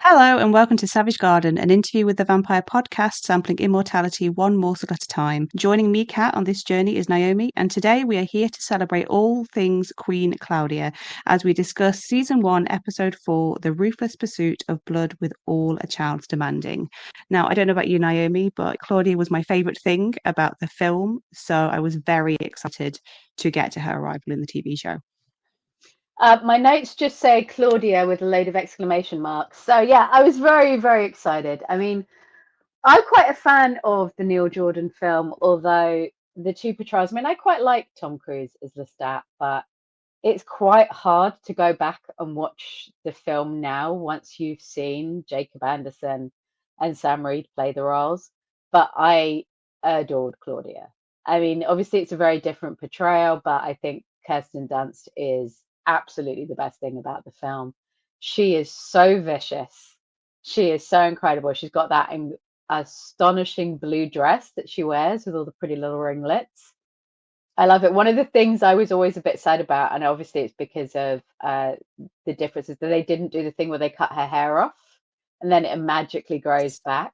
Hello and welcome to Savage Garden, an interview with the Vampire podcast sampling immortality one morsel at a time. Joining me, Kat, on this journey is Naomi, and today we are here to celebrate all things Queen Claudia as we discuss Season 1, Episode 4, The Ruthless Pursuit of Blood with All a Child's Demanding. Now, I don't know about you, Naomi, but Claudia was my favourite thing about the film, so I was very excited to get to her arrival in the TV show. My notes just say Claudia with a load of exclamation marks. So yeah, I was very, very excited. I mean, I'm quite a fan of the Neil Jordan film, although the two portrayals, I mean, I quite like Tom Cruise as Lestat, but it's quite hard to go back and watch the film now once you've seen Jacob Anderson and Sam Reid play the roles. But I adored Claudia. I mean, obviously it's a very different portrayal, but I think Kirsten Dunst is absolutely the best thing about the film. She is so vicious. She is so incredible. She's got that astonishing blue dress that she wears with all the pretty little ringlets. I love it. One of the things I was always a bit sad about, and obviously it's because of the differences, that they didn't do the thing where they cut her hair off and then it magically grows back.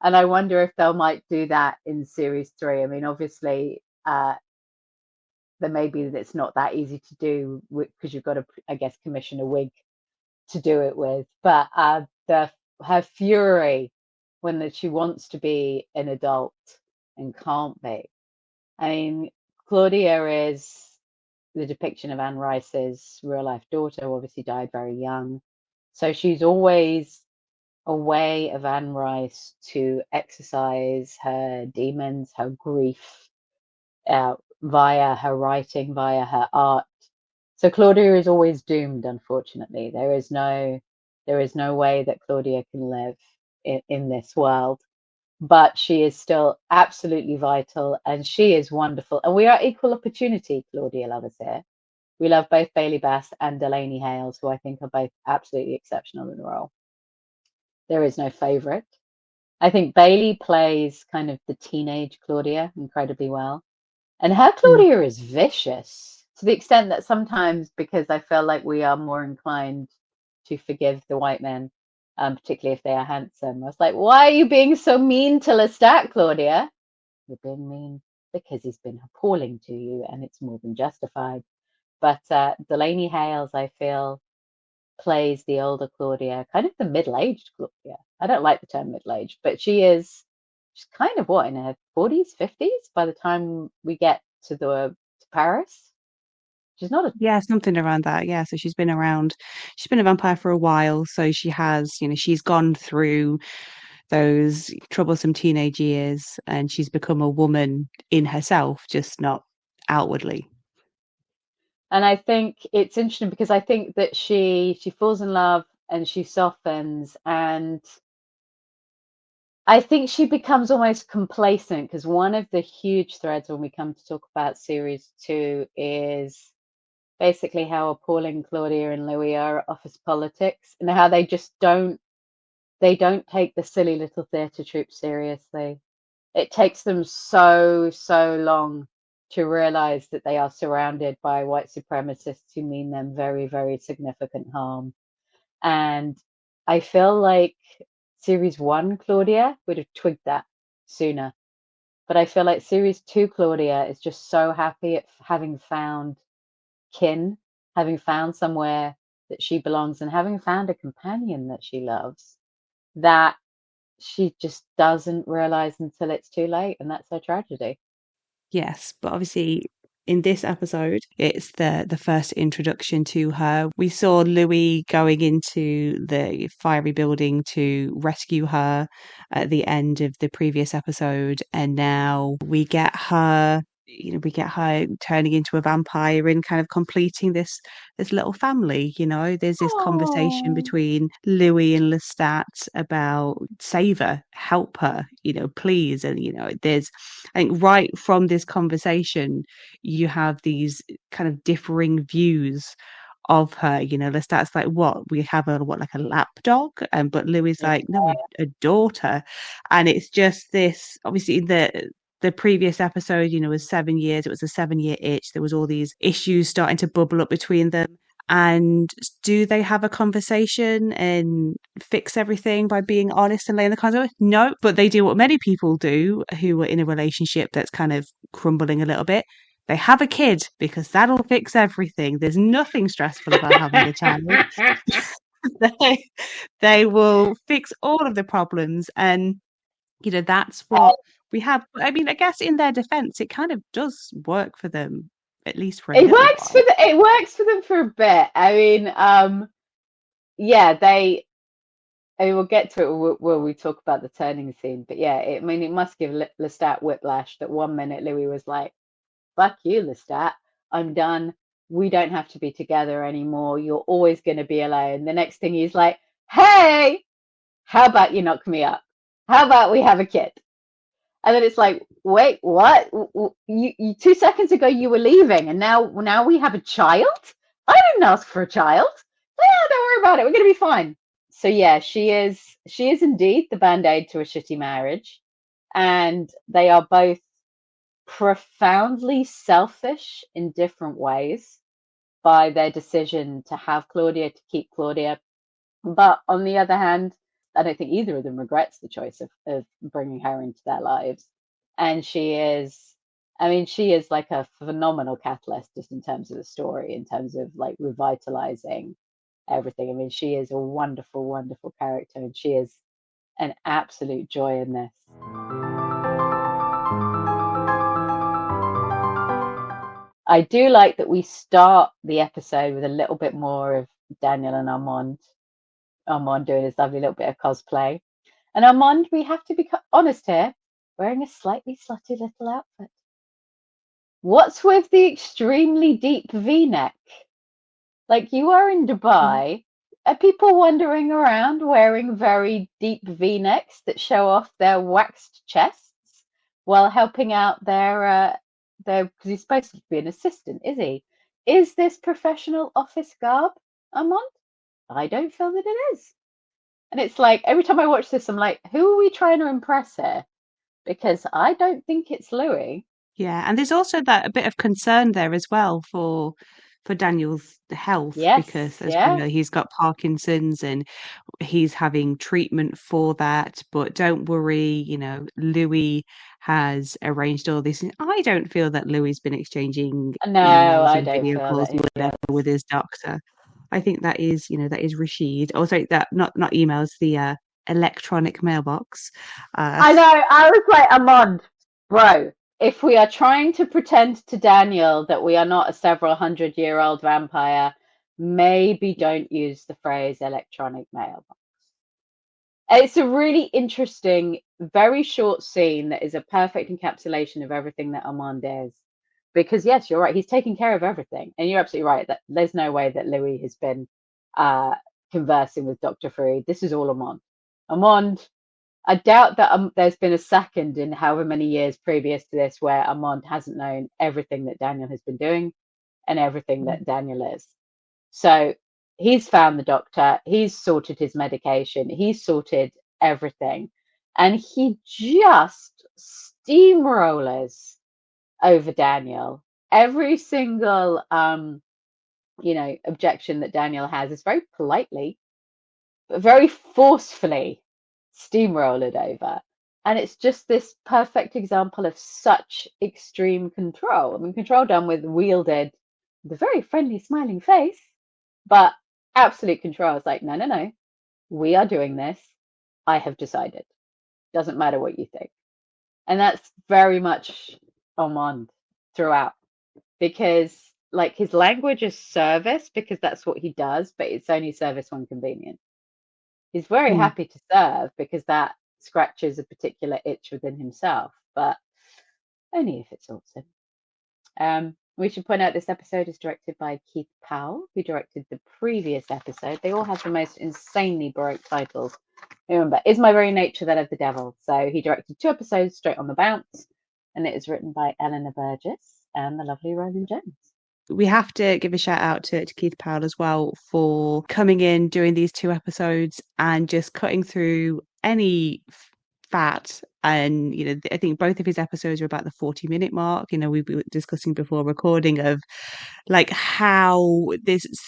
And I wonder if they might do that in series 3. I mean, obviously, then maybe it's not that easy to do because you've got to, I guess, commission a wig to do it with. But her fury when she wants to be an adult and can't be. I mean, Claudia is the depiction of Anne Rice's real life daughter, who obviously died very young. So she's always a way of Anne Rice to exercise her demons, her grief, via her writing, via her art. So Claudia is always doomed, unfortunately. There is no way that Claudia can live in this world. But she is still absolutely vital and she is wonderful. And we are equal opportunity Claudia lovers here. We love both Bailey Bass and Delainey Hayles, who I think are both absolutely exceptional in the role. There is no favourite. I think Bailey plays kind of the teenage Claudia incredibly well. And her Claudia is vicious to the extent that sometimes, because I feel like we are more inclined to forgive the white men, particularly if they are handsome. I was like, why are you being so mean to Lestat, Claudia? You're being mean because he's been appalling to you and it's more than justified. But Delainey Hayles, I feel, plays the older Claudia, kind of the middle-aged Claudia. I don't like the term middle-aged, but she's kind of what, in her 40s, 50s by the time we get to Paris. She's not a Yeah, something around that. Yeah, so she's been around. She's been a vampire for a while, so she has, she's gone through those troublesome teenage years, and she's become a woman in herself, just not outwardly. And I think it's interesting because I think that she falls in love and she softens, and I think she becomes almost complacent, because one of the huge threads when we come to talk about series 2 is basically how appalling Claudia and Louis are at office politics and how they just don't take the silly little theatre troupe seriously. It takes them so long to realize that they are surrounded by white supremacists who mean them very, very significant harm. And I feel like series 1 Claudia would have twigged that sooner. But I feel like series 2 Claudia is just so happy at having found kin, having found somewhere that she belongs and having found a companion that she loves, that she just doesn't realize until it's too late, and that's her tragedy. Yes, but obviously in this episode, it's the first introduction to her. We saw Louis going into the fiery building to rescue her at the end of the previous episode, and now we get her turning into a vampire and kind of completing this little family. There's this conversation between Louis and Lestat about save her, help her, please. And there's, I think, right from this conversation you have these kind of differing views of her. Lestat's like, what, we have like a lapdog, but Louis like, no, a daughter. And it's just this, obviously the previous episode, was 7 years. It was a 7-year itch. There was all these issues starting to bubble up between them. And do they have a conversation and fix everything by being honest and laying the cards out? No, but they do what many people do who are in a relationship that's kind of crumbling a little bit. They have a kid because that'll fix everything. There's nothing stressful about having a child. they, they will fix all of the problems. And, that's what we have. I mean, I guess in their defense, it kind of does work for them, at least for a little while. It works for them for a bit. I mean, yeah, I mean, we'll get to it when we talk about the turning scene. But yeah, I mean, it must give Lestat whiplash that one minute Louis was like, "Fuck you, Lestat, I'm done. We don't have to be together anymore. You're always going to be alone." The next thing he's like, "Hey, how about you knock me up? How about we have a kid?" And then it's like, wait, what? You 2 seconds ago you were leaving, and now we have a child? I didn't ask for a child. Yeah, don't worry about it. We're gonna be fine. So yeah, she is indeed the band-aid to a shitty marriage, and they are both profoundly selfish in different ways by their decision to have Claudia, to keep Claudia. But on the other hand, I don't think either of them regrets the choice of bringing her into their lives. And I mean, she is like a phenomenal catalyst just in terms of the story, in terms of like revitalizing everything. I mean, she is a wonderful, wonderful character, and she is an absolute joy in this. I do like that we start the episode with a little bit more of Daniel and Armand doing his lovely little bit of cosplay. And Armand, we have to be honest here, wearing a slightly slutty little outfit. What's with the extremely deep V-neck? Like, you are in Dubai. Are people wandering around wearing very deep V-necks that show off their waxed chests while helping out because he's supposed to be an assistant, is he? Is this professional office garb, Armand? I don't feel that it is. And it's like, every time I watch this, I'm like, who are we trying to impress here? Because I don't think it's Louis. Yeah, and there's also that a bit of concern there as well for Daniel's health, Yes, because as we yeah. know, he's got Parkinson's and he's having treatment for that. But don't worry, Louis has arranged all this. And I don't feel that Louis's been exchanging No, emails I and don't video feel calls that and he whatever feels. with his doctor. I think that is Rashid. Oh, sorry, that not emails, the electronic mailbox. Uh, I know, I was like, Armand, bro, if we are trying to pretend to Daniel that we are not a several 100-year-old vampire, maybe don't use the phrase electronic mailbox. It's a really interesting, very short scene that is a perfect encapsulation of everything that Armand is. Because yes, you're right, he's taking care of everything. And you're absolutely right that there's no way that Louis has been uh, conversing with Dr. Farid. This is all Armand. Armand, I doubt that there's been a second in however many years previous to this where Armand hasn't known everything that Daniel has been doing and everything that Daniel is. So he's found the doctor, he's sorted his medication, he's sorted everything, and he just steamrollers over Daniel. Every single objection that Daniel has is very politely, but very forcefully steamrolled over. And it's just this perfect example of such extreme control. I mean, control done wielded with a very friendly, smiling face, but absolute control. It's like, no, no, no, we are doing this. I have decided. Doesn't matter what you think. And that's very much Armand throughout, because like his language is service because that's what he does, but it's only service when convenient. He's very mm. happy to serve because that scratches a particular itch within himself, but only if it sorts him. We should point out this episode is directed by Keith Powell, who directed the previous episode. They all have the most insanely baroque titles. Remember, Is My Very Nature That of the Devil? So he directed 2 episodes straight on the bounce, and it is written by Eleanor Burgess and the lovely Roland Jones. We have to give a shout out to Keith Powell as well for coming in, doing these 2 episodes and just cutting through any fat. And, I think both of his episodes are about the 40-minute mark. We were discussing before recording of like how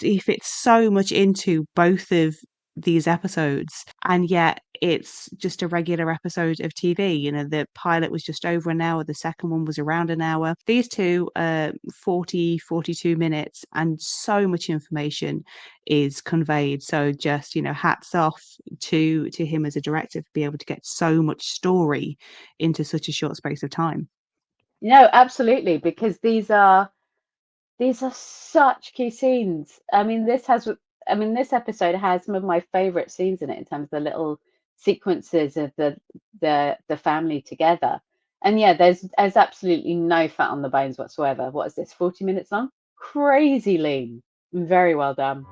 he fits so much into both of these episodes, and yet it's just a regular episode of TV. The pilot was just over an hour, the second one was around an hour. These two 42 minutes, and so much information is conveyed. So just hats off to him as a director for being able to get so much story into such a short space of time. No, absolutely, because these are such key scenes. This episode has some of my favorite scenes in it in terms of the little sequences of the family together. And yeah, there's absolutely no fat on the bones whatsoever. What is this, 40 minutes long? Crazy lean. Very well done.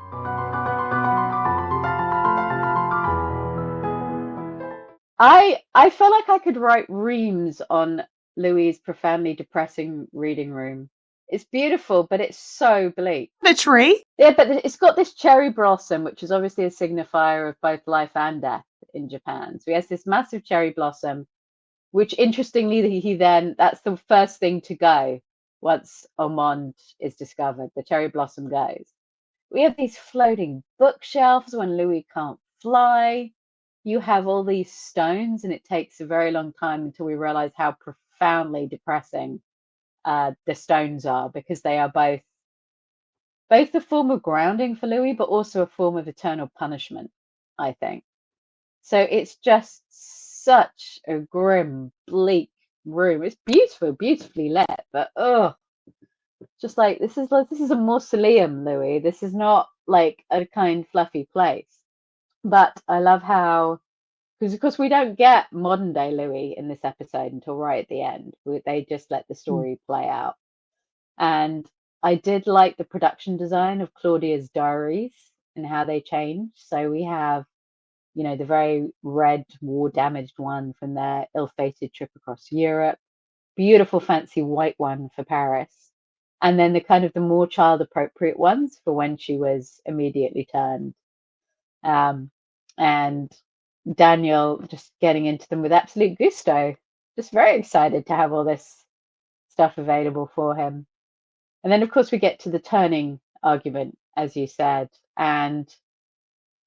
I feel like I could write reams on Louis' profoundly depressing reading room. It's beautiful, but it's so bleak. The tree? Yeah, but it's got this cherry blossom, which is obviously a signifier of both life and death in Japan. So he has this massive cherry blossom, which interestingly, that's the first thing to go once Armand is discovered. The cherry blossom goes. We have these floating bookshelves when Louis can't fly. You have all these stones, and it takes a very long time until we realize how profoundly depressing the stones are, because they are both a form of grounding for Louis, but also a form of eternal punishment, I think. So it's just such a grim, bleak room. It's beautiful, beautifully lit, but just like this is a mausoleum, Louis. This is not like a kind, fluffy place. But I love how, because of course we don't get modern day Louis in this episode until right at the end. They just let the story play out. And I did like the production design of Claudia's diaries and how they changed. So we have, the very red, war-damaged one from their ill-fated trip across Europe, beautiful, fancy white one for Paris, and then the kind of the more child-appropriate ones for when she was immediately turned. And Daniel just getting into them with absolute gusto, just very excited to have all this stuff available for him. And then, of course, we get to the turning argument, as you said, and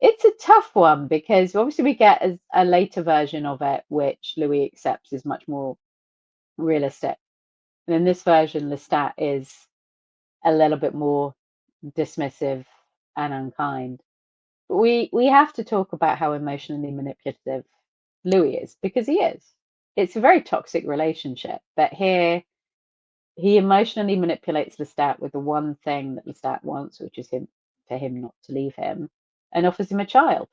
it's a tough one because obviously we get a later version of it, which Louis accepts is much more realistic. And in this version, Lestat is a little bit more dismissive and unkind. But we have to talk about how emotionally manipulative Louis is, because he is. It's a very toxic relationship, but here he emotionally manipulates Lestat with the one thing that Lestat wants, which is for him not to leave him, and offers him a child.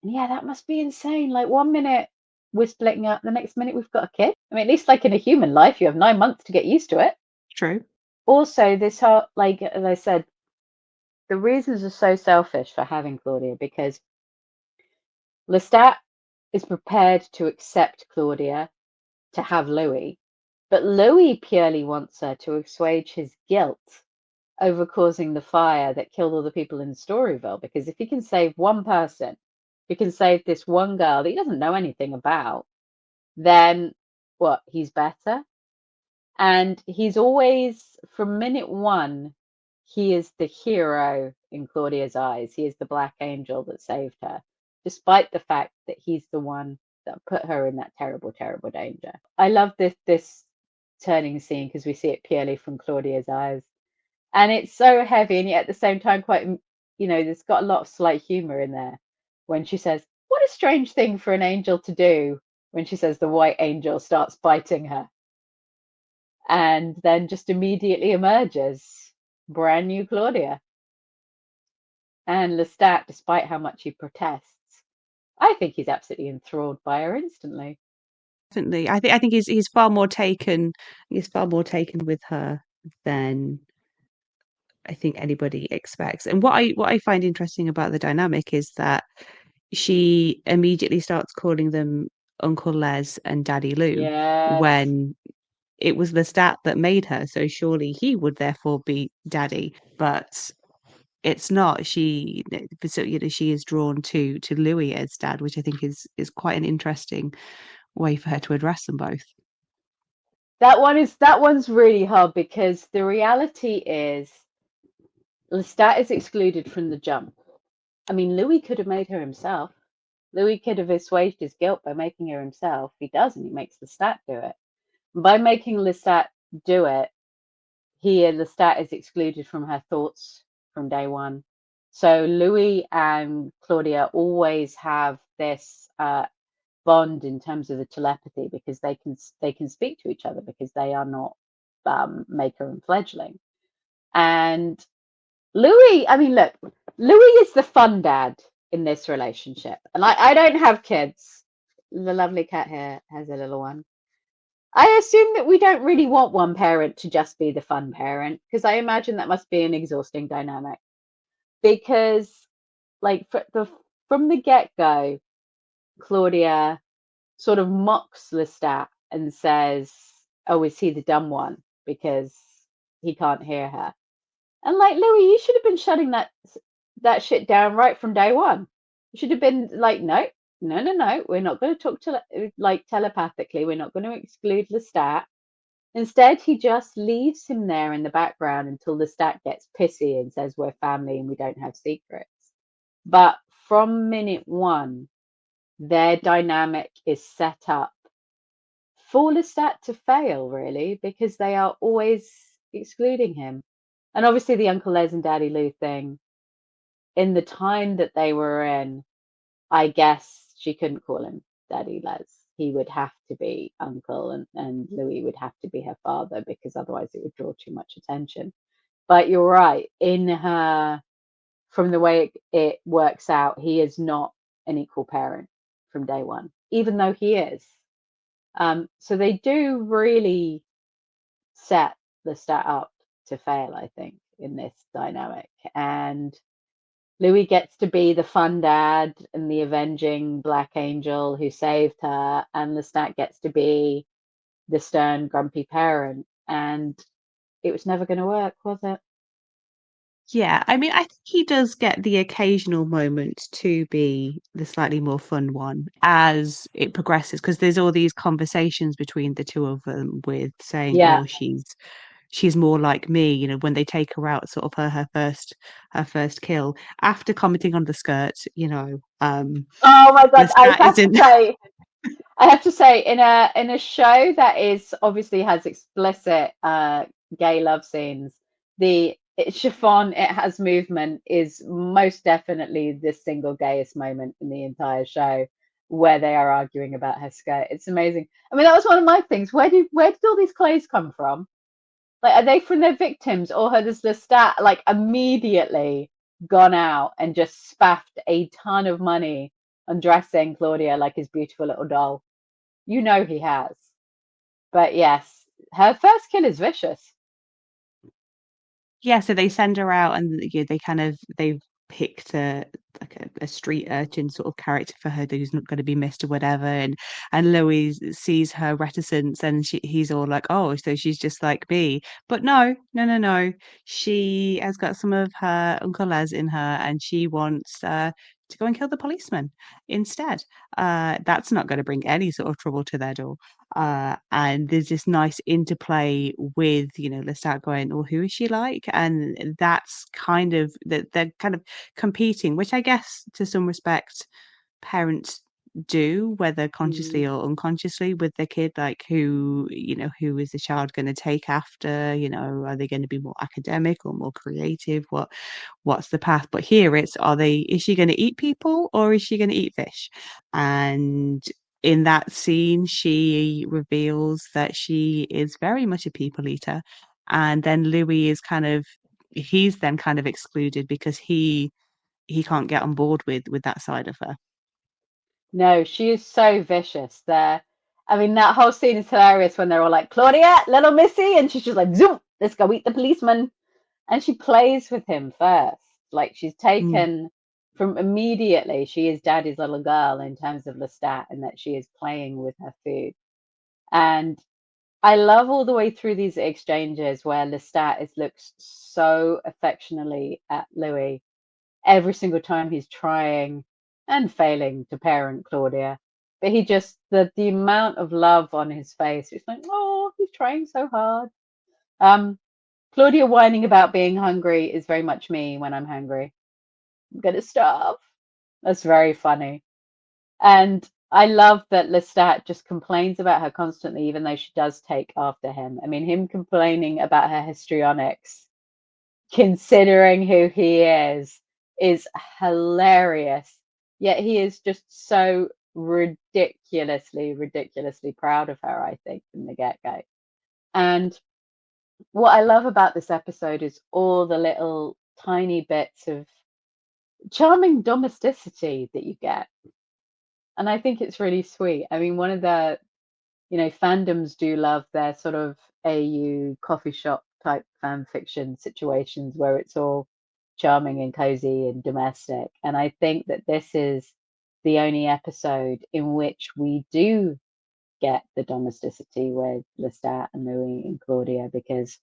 And yeah, that must be insane. Like 1 minute we're splitting up, the next minute we've got a kid. I mean, at least like in a human life, you have 9 months to get used to it. True. Also, this whole, like, as I said, the reasons are so selfish for having Claudia, because Lestat is prepared to accept Claudia to have Louis, but Louis purely wants her to assuage his guilt over causing the fire that killed all the people in Storyville. Because if he can save one person, he can save this one girl that he doesn't know anything about, then what? He's better. And he's always, from minute one, he is the hero in Claudia's eyes. He is the black angel that saved her, despite the fact that he's the one that put her in that terrible, terrible danger. I love this turning scene because we see it purely from Claudia's eyes. And it's so heavy, and yet at the same time quite, there's got a lot of slight humor in there when she says, "What a strange thing for an angel to do," when she says the white angel starts biting her. And then just immediately emerges brand new Claudia. And Lestat, despite how much he protests, I think he's absolutely enthralled by her instantly. Definitely. I think he's far more taken with her than I think anybody expects. And what I find interesting about the dynamic is that she immediately starts calling them Uncle Les and Daddy Lou, Yes. when it was Lestat that made her, so surely he would therefore be daddy. But it's not. So she is drawn to Louis as dad, which I think is quite an interesting way for her to address them both. That one's really hard because the reality is Lestat is excluded from the jump. I mean, Louis could have made her himself. Louis could have assuaged his guilt by making her himself. He doesn't. He makes Lestat do it. By making Lestat do it, Lestat is excluded from her thoughts from day one. So Louis and Claudia always have this bond in terms of the telepathy because they can speak to each other because they are not maker and fledgling. And Louis, I mean, look, Louis is the fun dad in this relationship. And I don't have kids. The lovely cat here has a little one. I assume that we don't really want one parent to just be the fun parent because I imagine that must be an exhausting dynamic. Because, like, from the get go, Claudia sort of mocks Lestat and says, "Oh, is he the dumb one because he can't hear her?" And like, Louis, you should have been shutting that shit down right from day one. You should have been like, no, no, no, no. We're not going to talk like telepathically. We're not going to exclude Lestat. Instead, he just leaves him there in the background until Lestat gets pissy and says we're family and we don't have secrets. But from minute one, their dynamic is set up for Lestat to fail, really, because they are always excluding him. And obviously, the Uncle Les and Daddy Lou thing, in the time that they were in, I guess she couldn't call him Daddy Les. He would have to be Uncle, and Louis would have to be her father because otherwise it would draw too much attention. But you're right, from the way it works out, he is not an equal parent from day one, even though he is. So they do really set Lestat up to fail, I think, in this dynamic. And Louis gets to be the fun dad and the avenging black angel who saved her, and Lestat gets to be the stern, grumpy parent. And it was never going to work, was it? Yeah, I mean, I think he does get the occasional moment to be the slightly more fun one as it progresses, because there's all these conversations between the two of them with saying, Yeah. "Oh, she's more like me," when they take her out, sort of her first kill after commenting on the skirt, Oh my God, Lestat isn't. I have to say, in a show that is obviously has explicit gay love scenes, the chiffon it has movement is most definitely the single gayest moment in the entire show, where they are arguing about her skirt. It's amazing. I mean, that was one of my things. Where did all these clothes come from? Like, are they from their victims, or has Lestat like immediately gone out and just spaffed a ton of money on dressing Claudia like his beautiful little doll? You know he has. But yes, her first kill is vicious. Yeah, so they send her out, and they've picked a street urchin sort of character for her who's not going to be missed or whatever, and Louis sees her reticence, and he's all like, "Oh, so she's just like me," but no, no, no, no, she has got some of her Uncle Les in her, and she wants to go and kill the policeman instead. That's not going to bring any sort of trouble to their door. And there's this nice interplay with, Lestat going, "Well, who is she like?" And that's kind of that they're kind of competing, which I guess to some respect parents do, whether consciously Mm. or unconsciously, with their kid, like who is the child going to take after? Are they going to be more academic or more creative? What's the path? But here is she going to eat people or is she going to eat fish? And in that scene, she reveals that she is very much a people eater. And then Louis he's then kind of excluded because he can't get on board with that side of her. No, she is so vicious there. I mean, that whole scene is hilarious when they're all like, Claudia, little missy, and she's just like, zoom, let's go eat the policeman. And she plays with him first. Like, she's Mm. taken from immediately, she is daddy's little girl in terms of Lestat, and that she is playing with her food. And I love all the way through these exchanges where Lestat looks so affectionately at Louis every single time he's trying and failing to parent Claudia. But he just the amount of love on his face, it's like, oh, he's trying so hard. Claudia whining about being hungry is very much me when I'm hungry. I'm gonna starve. That's very funny. And I love that Lestat just complains about her constantly, even though she does take after him. I mean, him complaining about her histrionics, considering who he is hilarious. Yet he is just so ridiculously proud of her, I think, from the get-go. And what I love about this episode is all the little tiny bits of charming domesticity that you get. And I think it's really sweet. I mean, one of the, fandoms do love their sort of AU coffee shop type fan fiction situations where it's all charming and cozy and domestic. And I think that this is the only episode in which we do get the domesticity with Lestat and Louis and Claudia, because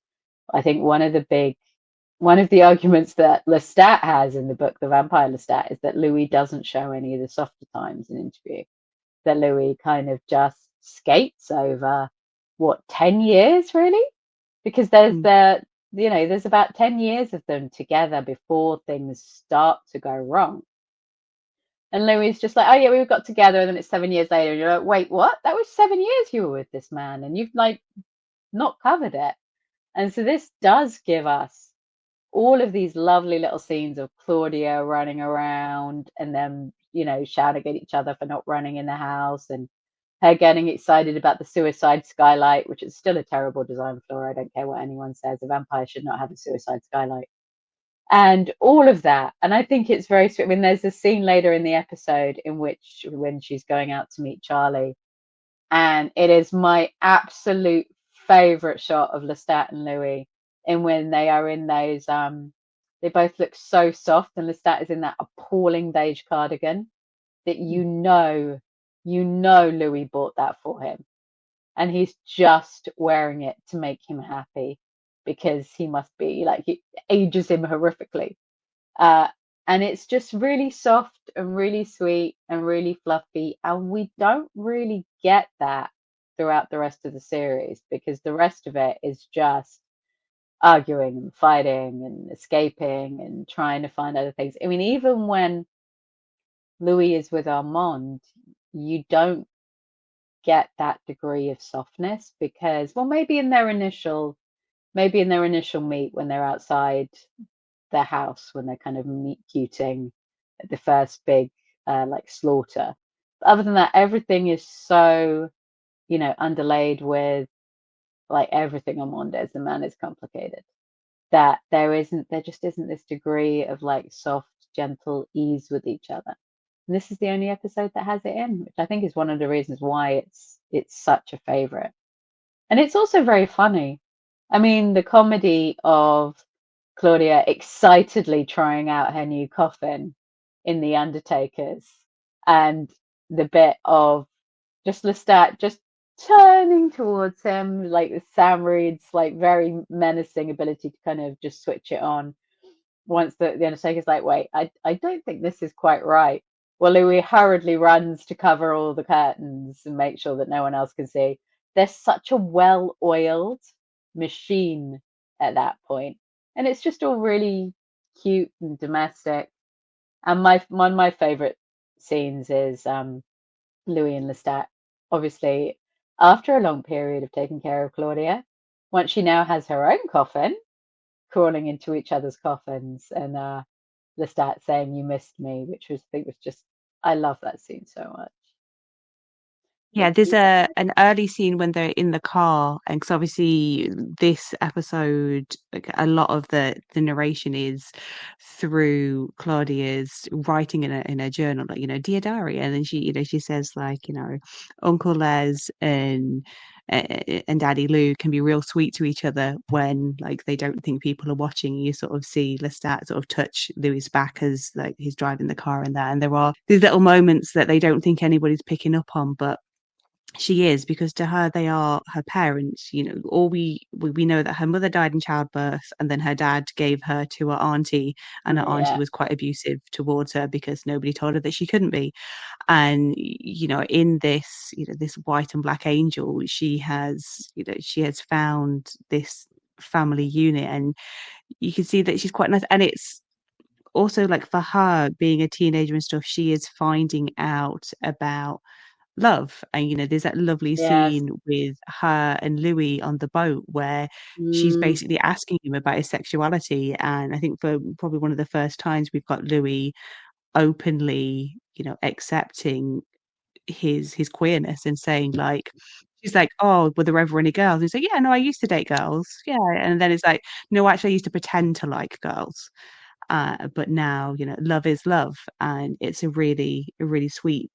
I think one of the arguments that Lestat has in the book, The Vampire Lestat, is that Louis doesn't show any of the softer times in interview. That Louis kind of just skates over 10 years really? Because there's about 10 years of them together before things start to go wrong. And Louis is just like, oh yeah, we got together, and then it's 7 years later, and you're like, wait, what? That was 7 years you were with this man, and you've like not covered it. And so this does give us all of these lovely little scenes of Claudia running around and them, shouting at each other for not running in the house, and her getting excited about the suicide skylight, which is still a terrible design flaw. I don't care what anyone says. A vampire should not have a suicide skylight. And all of that. And I think it's very sweet. I mean, there's a scene later in the episode when she's going out to meet Charlie, and it is my absolute favorite shot of Lestat and Louis. And when they are in those, they both look so soft, and Lestat is in that appalling beige cardigan that Louis bought that for him, and he's just wearing it to make him happy because he must be like, it ages him horrifically. And it's just really soft and really sweet and really fluffy, and we don't really get that throughout the rest of the series, because the rest of it is just arguing and fighting and escaping and trying to find other things. I mean, even when Louis is with Armand, you don't get that degree of softness, because, well, maybe in their initial meet when they're outside their house, when they're kind of meet cuting at the first big like slaughter. But other than that, everything is so, underlaid with, like, everything Armand is, the man is complicated, that there just isn't this degree of like soft, gentle ease with each other. And this is the only episode that has it in, which I think is one of the reasons why it's such a favorite. And it's also very funny. I mean, the comedy of Claudia excitedly trying out her new coffin in The Undertakers, and the bit of just Lestat just turning towards him, like with Sam Reed's like very menacing ability to kind of just switch it on once the Undertaker's like, wait, I don't think this is quite right. Well, Louis hurriedly runs to cover all the curtains and make sure that no one else can see. There's such a well-oiled machine at that point, and it's just all really cute and domestic. And one of my favorite scenes is Louis and Lestat, obviously, after a long period of taking care of Claudia, once she now has her own coffin, crawling into each other's coffins, and Lestat saying, "You missed me," which I think was just, I love that scene so much. Yeah, there's an early scene when they're in the car, and because obviously this episode, like, a lot of the narration is through Claudia's writing in a journal, like, dear diary, and then she says, like, Uncle Les and Daddy Lou can be real sweet to each other when, like, they don't think people are watching. You sort of see Lestat sort of touch Louis' back as, like, he's driving the car, and there are these little moments that they don't think anybody's picking up on, but she is, because to her they are her parents. All we know that her mother died in childbirth, and then her dad gave her to her auntie, and her auntie Yeah. was quite abusive towards her because nobody told her that she couldn't be. And in this, this white and black angel, she has found this family unit, and you can see that she's quite nice. And it's also like, for her being a teenager and stuff, she is finding out about love. And there's that lovely Yes. scene with her and Louis on the boat where she's Mm, basically asking him about his sexuality. And I think for probably one of the first times we've got Louis openly accepting his queerness, and saying, like, she's like, "Oh, were there ever any girls?" And he's like, "Yeah, no, I used to date girls, yeah." And then it's like, "No, actually I used to pretend to like girls, but now love is love." And it's a really sweet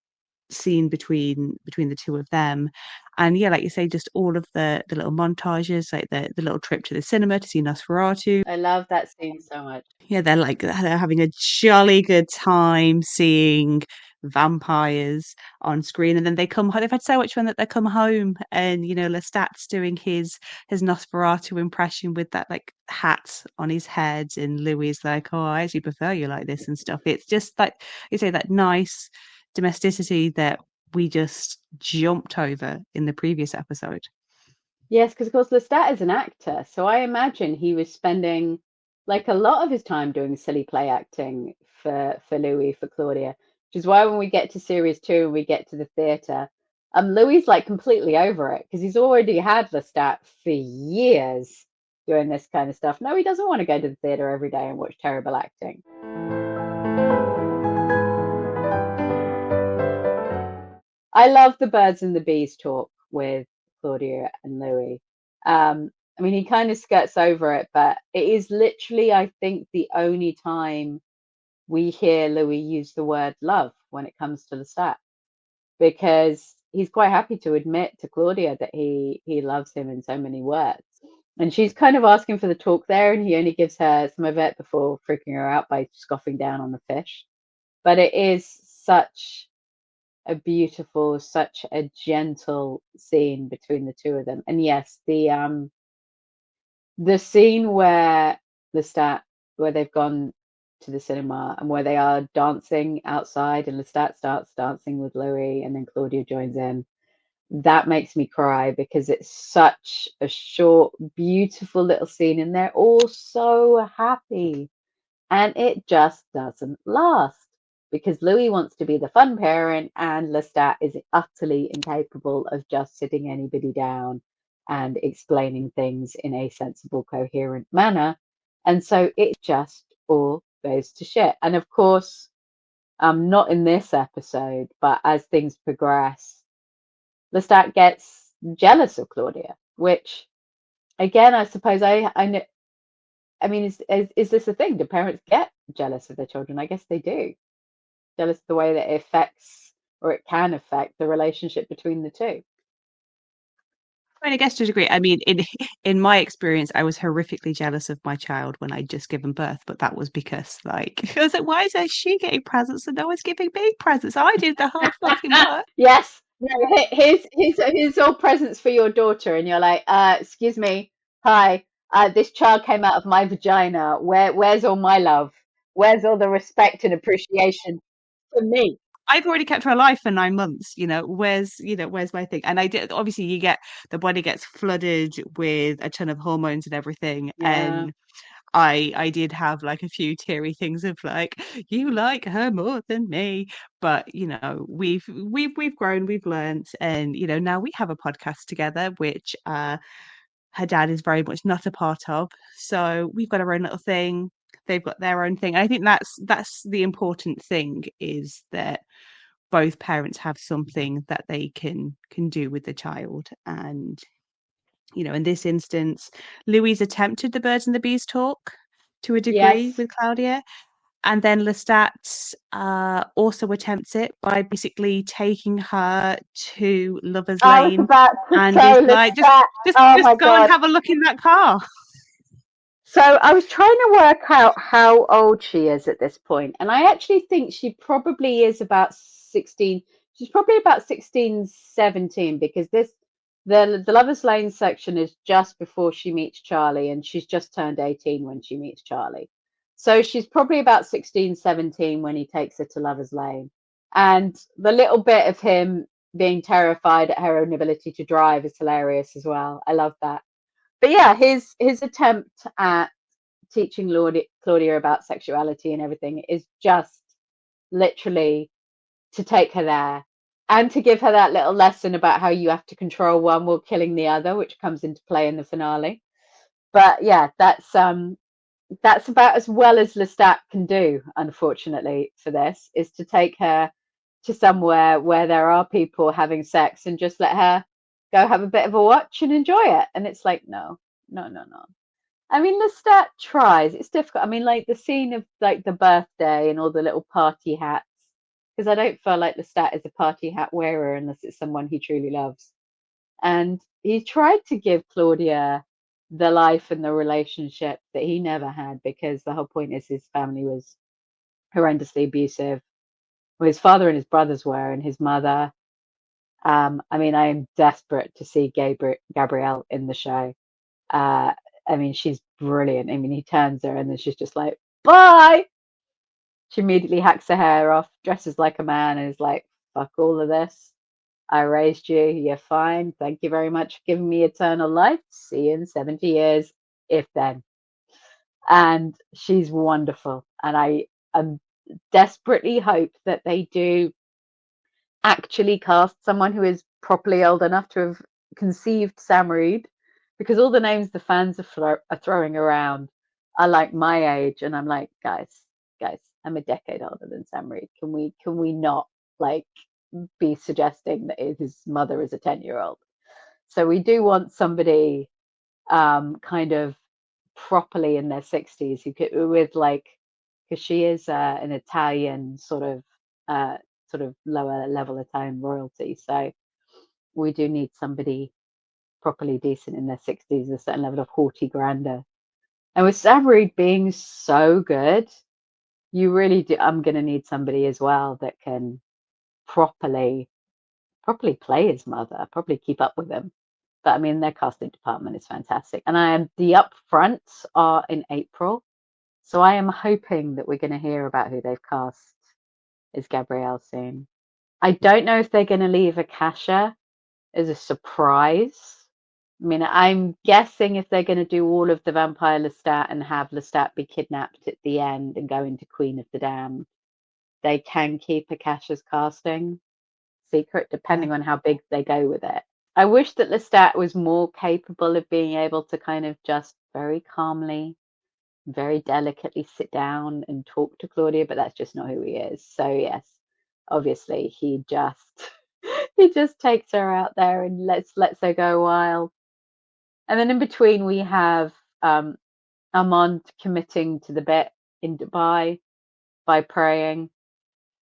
scene between the two of them. And yeah, like you say, just all of the little montages, like the little trip to the cinema to see Nosferatu. I love that scene so much. Yeah, they're having a jolly good time seeing vampires on screen, and then they come home. They've had so much fun that they come home, and Lestat's doing his Nosferatu impression with that like hat on his head, and Louis is like, "Oh, I actually prefer you like this," and stuff. It's just like you say, that nice domesticity that we just jumped over in the previous episode. Yes, because of course Lestat is an actor, so I imagine he was spending like a lot of his time doing silly play acting for Louis, for Claudia, which is why when we get to series two and we get to the theatre, Louis like completely over it because he's already had Lestat for years doing this kind of stuff. No, he doesn't want to go to the theatre every day and watch terrible acting. I love the birds and the bees talk with Claudia and Louis. I mean, he kind of skirts over it, but it is literally, I think, the only time we hear Louis use the word love when it comes to Lestat, because he's quite happy to admit to Claudia that he loves him in so many words. And she's kind of asking for the talk there, and he only gives her some of it before freaking her out by scoffing down on the fish. But it is such a beautiful, such a gentle scene between the two of them. And yes, the scene where Lestat, where they've gone to the cinema and where they are dancing outside, and Lestat starts dancing with Louis, and then Claudia joins in. That makes me cry because it's such a short, beautiful little scene, and they're all so happy. And it just doesn't last because Louis wants to be the fun parent and Lestat is utterly incapable of just sitting anybody down and explaining things in a sensible, coherent manner. And so it just all goes to shit. And of course, not in this episode, but as things progress, Lestat gets jealous of Claudia, which again, I suppose I know. I mean, is this a thing? Do parents get jealous of their children? I guess they do. Jealous of the way that it affects or it can affect the relationship between the two. I mean, I guess to a degree. I mean, in my experience, I was horrifically jealous of my child when I'd just given birth, but that was because, like, I was like, why is she getting presents and no one's giving me presents? I did the hard fucking work. Yes. No, here's all presents for your daughter, and you're like, excuse me, hi, this child came out of my vagina. Where's all my love? Where's all the respect and appreciation for me? I've already kept her alive for 9 months. Where's my thing? And I did. Obviously, the body gets flooded with a ton of hormones and everything, Yeah. and I did have like a few teary things of like, you like her more than me. But we've grown, we've learned, and now we have a podcast together, which her dad is very much not a part of. So we've got our own little thing. They've got their own thing. I think that's the important thing, is that both parents have something that they can do with the child. And in this instance, Louise attempted the birds and the bees talk to a degree Yes. with Claudia. And then Lestat also attempts it by basically taking her to Lover's I was Lane, about to and is say like, just Lestat. just Oh just my go and God. have a look in that car. So I was trying to work out how old she is at this point, and I actually think she probably is about 16. she's probably about 16, 17, because the Lovers Lane section is just before she meets Charlie, and she's just turned 18 when she meets Charlie. So she's probably about 16, 17 when he takes her to Lovers Lane. And the little bit of him being terrified at her own ability to drive is hilarious as well. I love that. But yeah, his attempt at teaching Claudia about sexuality and everything is just literally to take her there and to give her that little lesson about how you have to control one while killing the other, which comes into play in the finale. But yeah, that's about as well as Lestat can do, unfortunately, for this, is to take her to somewhere where there are people having sex and just let her go have a bit of a watch and enjoy it. And it's like, no, no, no, no. I mean, Lestat tries. It's difficult. I mean, like the scene of like the birthday and all the little party hats, because I don't feel like Lestat is a party hat wearer unless it's someone he truly loves. And he tried to give Claudia the life and the relationship that he never had, because the whole point is his family was horrendously abusive. Well, his father and his brothers were, and his mother. I mean, I am desperate to see Gabrielle in the show. Uh, I mean, she's brilliant. I mean, he turns her and then she's just like, bye. She immediately hacks her hair off, dresses like a man, and is like, fuck all of this. I raised you. You're fine. Thank you very much for giving me eternal life. See you in 70 years, if then. And she's wonderful. And I desperately hope that they do actually cast someone who is properly old enough to have conceived Sam Reid, because all the names the fans are throwing around are like my age, and I'm like, guys, I'm a decade older than Sam Reid. Can we not like be suggesting that his mother is a 10-year-old? So we do want somebody kind of properly in their 60s who could, with like, because she is an Italian sort of lower level Italian royalty. So we do need somebody properly decent in their 60s, a certain level of haughty grandeur. And with Sam Reid being so good, you really do. I'm going to need somebody as well that can properly play his mother, probably keep up with him. But I mean, their casting department is fantastic. And the upfronts are in April. So I am hoping that we're going to hear about who they've cast as Gabrielle soon. I don't know if they're going to leave Akasha as a surprise. I mean, I'm guessing if they're going to do all of the Vampire Lestat and have Lestat be kidnapped at the end and go into Queen of the Damned, they can keep Akasha's casting secret, depending on how big they go with it. I wish that Lestat was more capable of being able to kind of just very calmly, very delicately sit down and talk to Claudia, but that's just not who he is. So yes, obviously he just he just takes her out there and lets her go wild. And then in between we have Armand committing to the bit in Dubai by praying.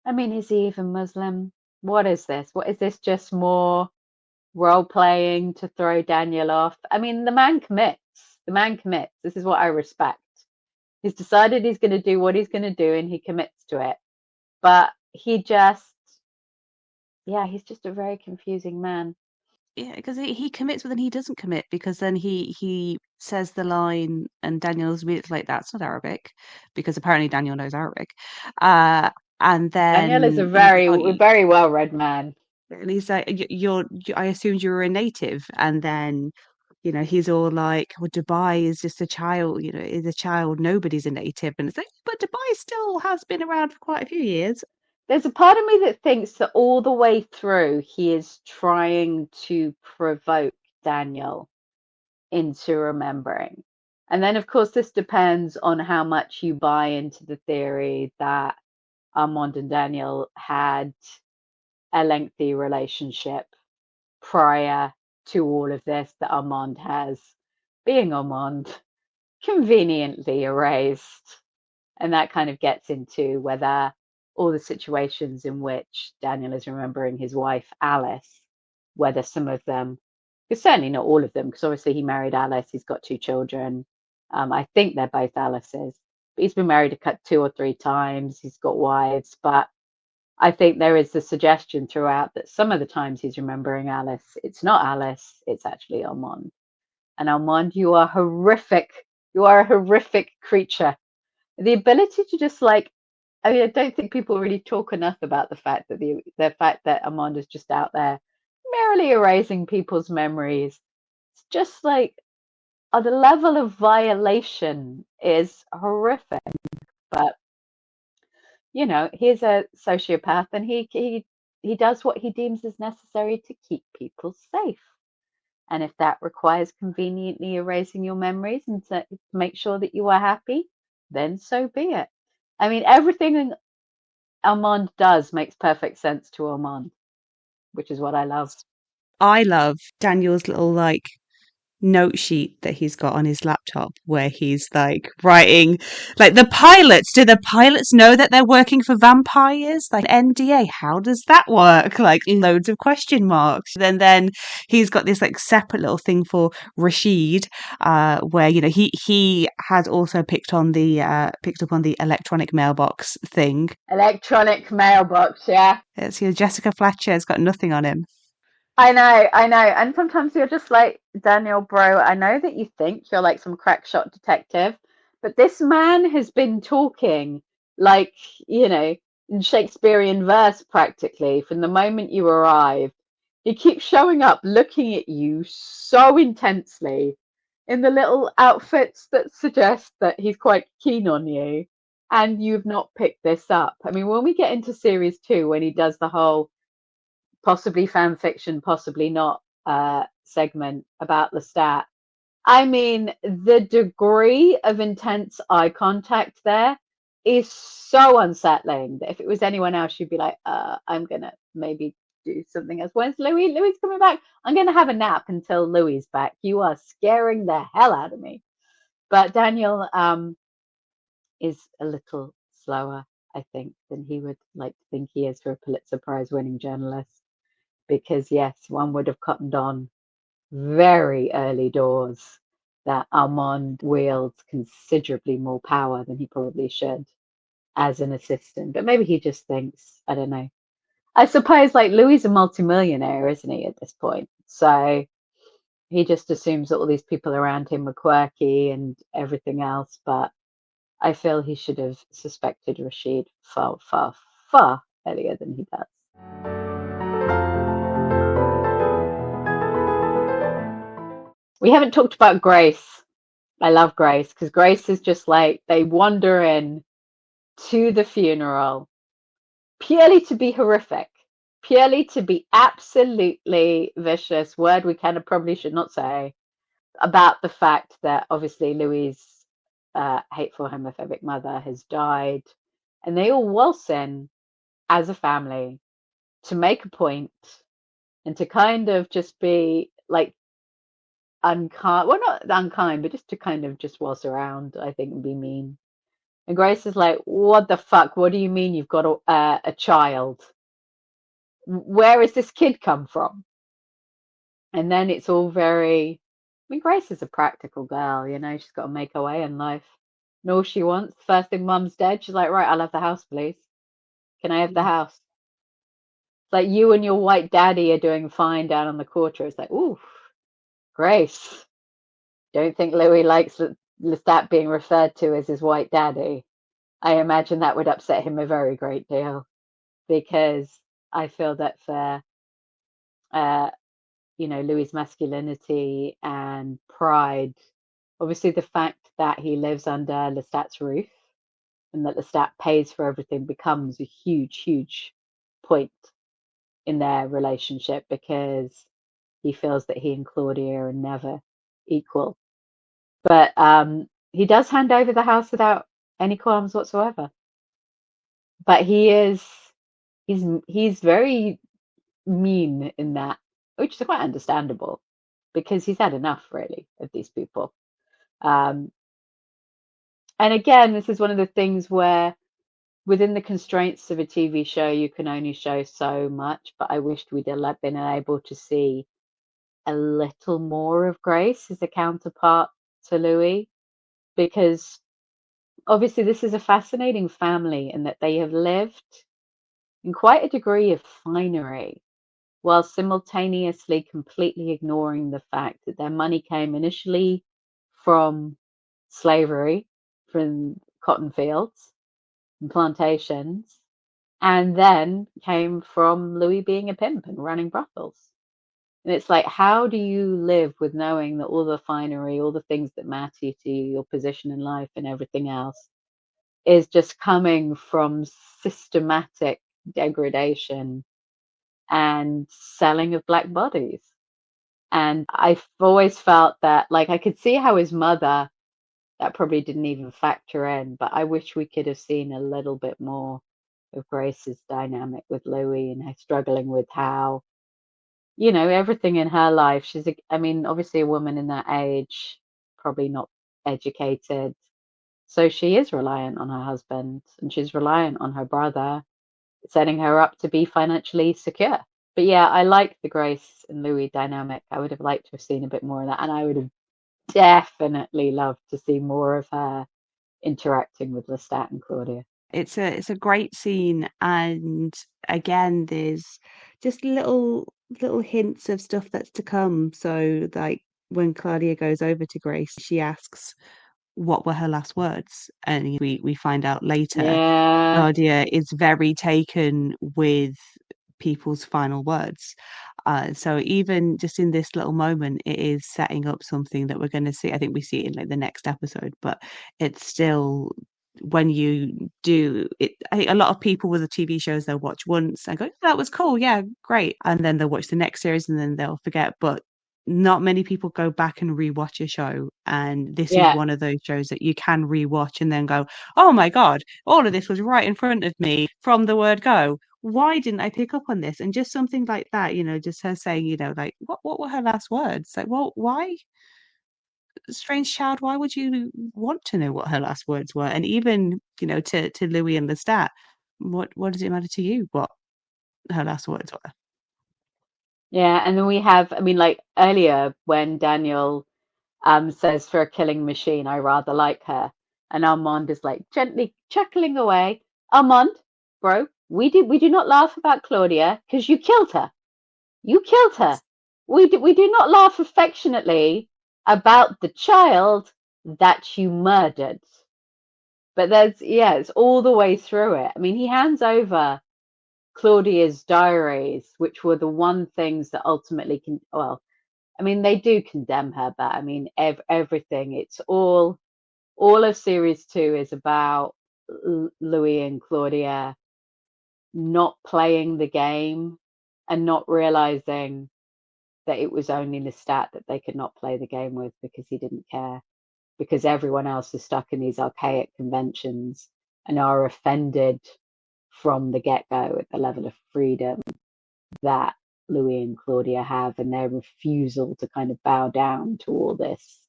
I mean, is he even Muslim? What is this? What is this? Just more role playing to throw Daniel off? I mean, the man commits. The man commits. This is what I respect. He's decided he's going to do what he's going to do, and he commits to it. But he just, yeah, he's just a very confusing man. Yeah, because he commits, but then he doesn't commit because then he says the line, and Daniel's immediately like, "That's not Arabic," because apparently Daniel knows Arabic. Uh, and Daniel is a then he's very, like, very well read man. and he's like, I assumed you were a native," and then he's all like, "Well, Dubai is just a child, is a child. Nobody's a native," and it's like, but Dubai still has been around for quite a few years. There's a part of me that thinks that all the way through he is trying to provoke Daniel into remembering. And then, of course, this depends on how much you buy into the theory that Armand and Daniel had a lengthy relationship prior to all of this that Armand has, being Armand, conveniently erased. And that kind of gets into whether all the situations in which Daniel is remembering his wife, Alice, whether some of them, because certainly not all of them, because obviously he married Alice, he's got 2 children. I think they're both Alice's, but he's been married 2 or 3 times, he's got wives, but I think there is the suggestion throughout that some of the times he's remembering Alice, it's not Alice, it's actually Armand. And Armand, you are horrific. You are a horrific creature. The ability to just like, I mean, I don't think people really talk enough about the fact that Armand is just out there merely erasing people's memories. It's just like the level of violation is horrific. But he's a sociopath, and he does what he deems is necessary to keep people safe. And if that requires conveniently erasing your memories and to make sure that you are happy, then so be it. I mean, everything Armand does makes perfect sense to Armand, which is what I love. I love Daniel's little like note sheet that he's got on his laptop where he's like writing like do the pilots know that they're working for vampires, like NDA, how does that work, like loads of question marks. Then he's got this like separate little thing for Rashid, where he had also picked up on the electronic mailbox thing. Electronic mailbox, yeah. It's Jessica Fletcher's got nothing on him. I know, I know. And sometimes you're just like, Daniel, bro, I know that you think you're like some crack shot detective, but this man has been talking like, in Shakespearean verse practically from the moment you arrived. He keeps showing up, looking at you so intensely in the little outfits that suggest that he's quite keen on you, and you've not picked this up. I mean, when we get into series 2, when he does the whole possibly fan fiction, possibly not segment about Lestat. I mean, the degree of intense eye contact there is so unsettling that if it was anyone else, you'd be like, I'm going to maybe do something else. When's Louis? Louis coming back? I'm going to have a nap until Louis is back. You are scaring the hell out of me. But Daniel is a little slower, I think, than he would like to think he is for a Pulitzer Prize winning journalist. Because yes, one would have cottoned on very early doors that Armand wields considerably more power than he probably should as an assistant. But maybe he just thinks, I don't know. I suppose like Louis is a multimillionaire, isn't he, at this point? So he just assumes that all these people around him are quirky and everything else. But I feel he should have suspected Rashid far, far, far earlier than he does. We haven't talked about Grace. I love Grace because Grace is just like they wander in to the funeral purely to be horrific, purely to be absolutely vicious, word we kind of probably should not say, about the fact that obviously Louis' hateful homophobic mother has died. And they all waltz in as a family to make a point and to kind of just be like unkind, well, not unkind, but just to kind of just waltz around, I think, and be mean. And Grace is like, what the fuck? What do you mean you've got a child? Where has this kid come from? And then it's all very, I mean, Grace is a practical girl, she's got to make her way in life. And all she wants, first thing mum's dead, she's like, right, I'll have the house, please. Can I have the house? It's like you and your white daddy are doing fine down on the quarter. It's like, ooh, Grace. Don't think Louis likes Lestat being referred to as his white daddy. I imagine that would upset him a very great deal because I feel that for Louis' masculinity and pride, obviously the fact that he lives under Lestat's roof and that Lestat pays for everything becomes a huge, huge point in their relationship because he feels that he and Claudia are never equal. But he does hand over the house without any qualms whatsoever. But he's very mean in that, which is quite understandable because he's had enough really of these people. And again, this is one of the things where within the constraints of a TV show, you can only show so much, but I wished we'd been able to see a little more of Grace as a counterpart to Louis, because obviously this is a fascinating family in that they have lived and quite a degree of finery, while simultaneously completely ignoring the fact that their money came initially from slavery, from cotton fields and plantations, and then came from Louis being a pimp and running brothels. And it's like, how do you live with knowing that all the finery, all the things that matter to you, your position in life and everything else, is just coming from systematic degradation and selling of black bodies? And I've always felt that, like, I could see how his mother, that probably didn't even factor in, but I wish we could have seen a little bit more of Grace's dynamic with Louis and her struggling with how, everything in her life. I mean, obviously a woman in that age, probably not educated. So she is reliant on her husband and she's reliant on her brother, setting her up to be financially secure. But yeah, I like the Grace and Louis dynamic. I would have liked to have seen a bit more of that. And I would have definitely loved to see more of her interacting with Lestat and Claudia. It's a great scene, and again, there's just little hints of stuff that's to come. So, like when Claudia goes over to Grace, she asks what were her last words, and we find out later Yeah. Claudia is very taken with people's final words. So even just in this little moment, it is setting up something that we're going to see. I think we see it in like the next episode, but it's still, when you do it, I think a lot of people with the TV shows, they'll watch once and go, that was cool, yeah, great, and then they'll watch the next series and then they'll forget. But not many people go back and rewatch a show, and this is Yeah. one of those shows that you can rewatch and then go, oh my god, all of this was right in front of me from the word go. Why didn't I pick up on this? And just something like that, just her saying, like, what were her last words? Like, well, why, strange child, why would you want to know what her last words were? And even, to Louis and Lestat, what does it matter to you what her last words were? Yeah. And then we have, I mean, like earlier when Daniel says, for a killing machine, I rather like her. And Armand is like gently chuckling away. Armand, bro, we do not laugh about Claudia because you killed her. You killed her. We do not laugh affectionately about the child that you murdered. But it's all the way through it. I mean, he hands over Claudia's diaries, which were the one things that ultimately well, I mean, they do condemn her, but I mean, everything. It's all of series 2 is about Louis and Claudia not playing the game and not realizing that it was only Lestat that they could not play the game with because he didn't care, because everyone else is stuck in these archaic conventions and are offended from the get-go at the level of freedom that Louis and Claudia have, and their refusal to kind of bow down to all this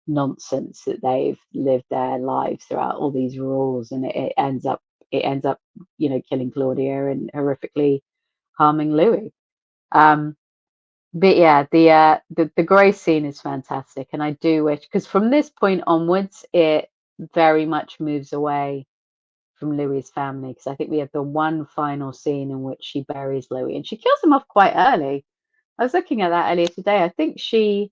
nonsense that they've lived their lives throughout, all these rules, and it ends up killing Claudia and horrifically harming Louis. But yeah, the Grace scene is fantastic, and I do wish, because from this point onwards, it very much moves away from Louis's family, because I think we have the one final scene in which she buries Louis, and she kills him off quite early. I was looking at that earlier today. I think she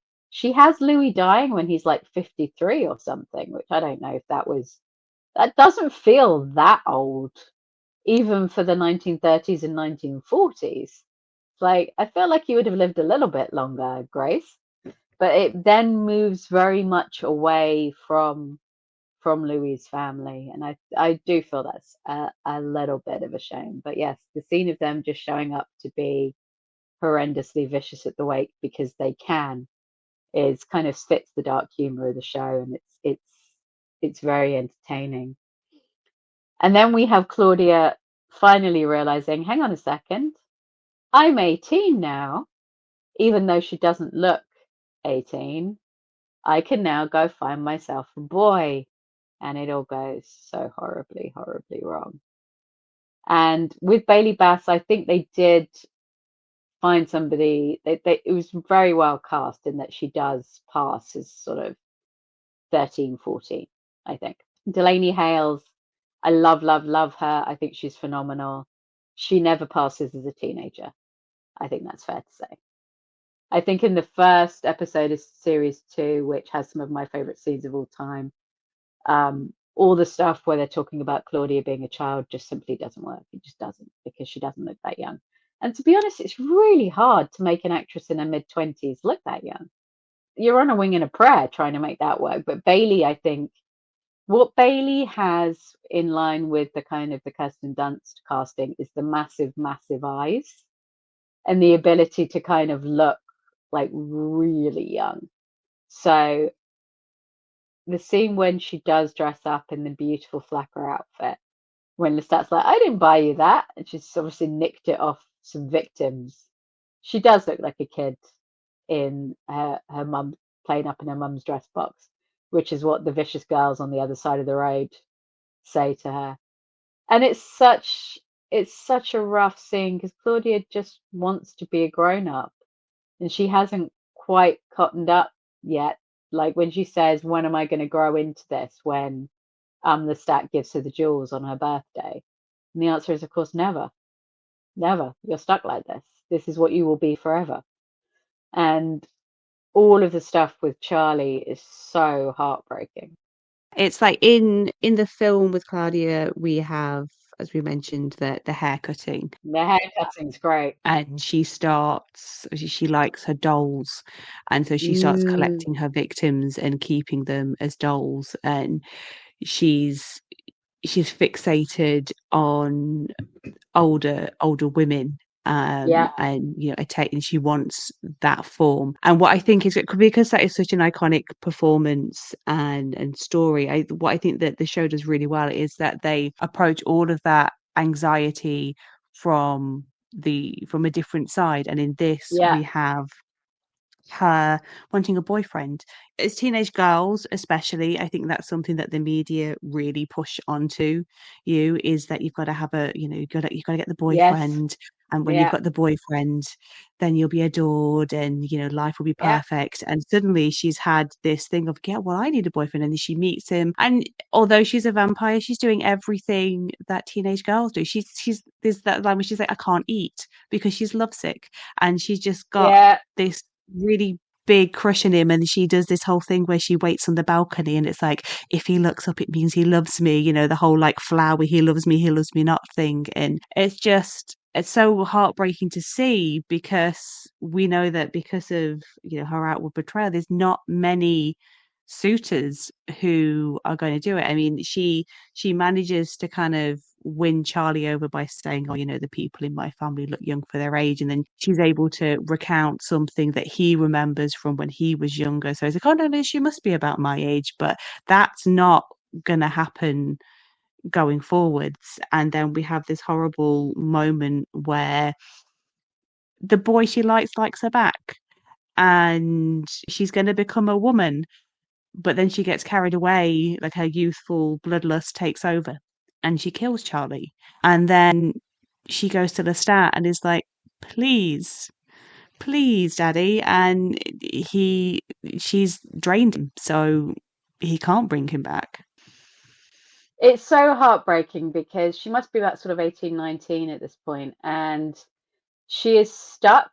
has Louis dying when he's like 53 or something, which I don't know if that doesn't feel that old, even for the 1930s and 1940s. Like, I feel like you would have lived a little bit longer, Grace. But it then moves very much away from Louis's family, and I do feel that's a little bit of a shame. But yes, the scene of them just showing up to be horrendously vicious at the wake because they can is kind of fits the dark humor of the show, and it's very entertaining. And then we have Claudia finally realizing, hang on a second, I'm 18 now, even though she doesn't look 18. I can now go find myself a boy. And it all goes so horribly, horribly wrong. And with Bailey Bass, I think they did find somebody. It was very well cast in that she does pass as sort of 13, 14, I think. Delainey Hayles, I love, love, love her. I think she's phenomenal. she never passes as a teenager. I think that's fair to say. I think in the first episode of series 2, which has some of my favorite scenes of all time, all the stuff where they're talking about Claudia being a child just simply doesn't work. It just doesn't, because she doesn't look that young. And to be honest, it's really hard to make an actress in her mid-20s look that young. You're on a wing and a prayer trying to make that work. But Bailey, I think, what Bailey has in line with the kind of the Kirsten Dunst casting is the massive, massive eyes and the ability to kind of look like really young. So the scene when she does dress up in the beautiful flapper outfit, when Lestat's like, I didn't buy you that, and she's obviously nicked it off some victims. She does look like a kid in her mum, playing up in her mum's dress box, which is what the vicious girls on the other side of the road say to her. And it's such a rough scene because Claudia just wants to be a grown up, and she hasn't quite cottoned up yet. Like when she says, "When am I going to grow into this?" When Lestat gives her the jewels on her birthday, and the answer is, of course, never, never. You're stuck like this. This is what you will be forever. And all of the stuff with Charlie is so heartbreaking. It's like in the film with Claudia, we have, as we mentioned, the hair cutting, The hair cutting's great. and she likes her dolls, and so she starts Mm, collecting her victims and keeping them as dolls, and she's she's fixated on older women, yeah, and and she wants that form. And what I think is, because that is such an iconic performance and story, what I think that the show does really well is that they approach all of that anxiety from from a different side. And in this yeah, we have her wanting a boyfriend. As teenage girls, especially, I think that's something that the media really push onto you, is that you've got to have you've got to get the yes, boyfriend, and when you've yeah, got the boyfriend, then you'll be adored, and life will be yeah, perfect. And suddenly she's had this thing of, yeah, well, I need a boyfriend, and then she meets him, and although she's a vampire, she's doing everything that teenage girls do. She's there's that line where she's like, I can't eat because she's lovesick, and she's just got yeah. this really big crush on him, and she does this whole thing where she waits on the balcony, and it's like, if he looks up it means he loves me, the whole like flower, he loves me not thing. And it's so heartbreaking to see, because we know that because of her outward portrayal, there's not many suitors who are going to do it. I mean, she manages to kind of win Charlie over by saying, oh, the people in my family look young for their age. And then she's able to recount something that he remembers from when he was younger. So he's like, oh, no, no, she must be about my age. But that's not going to happen going forwards. And then we have this horrible moment where the boy she likes her back, and she's going to become a woman, but then she gets carried away, like her youthful bloodlust takes over, and she kills Charlie. And then she goes to Lestat and is like, please, please, daddy. And she's drained him, so he can't bring him back. It's so heartbreaking because she must be about sort of 18, 19 at this point, and she is stuck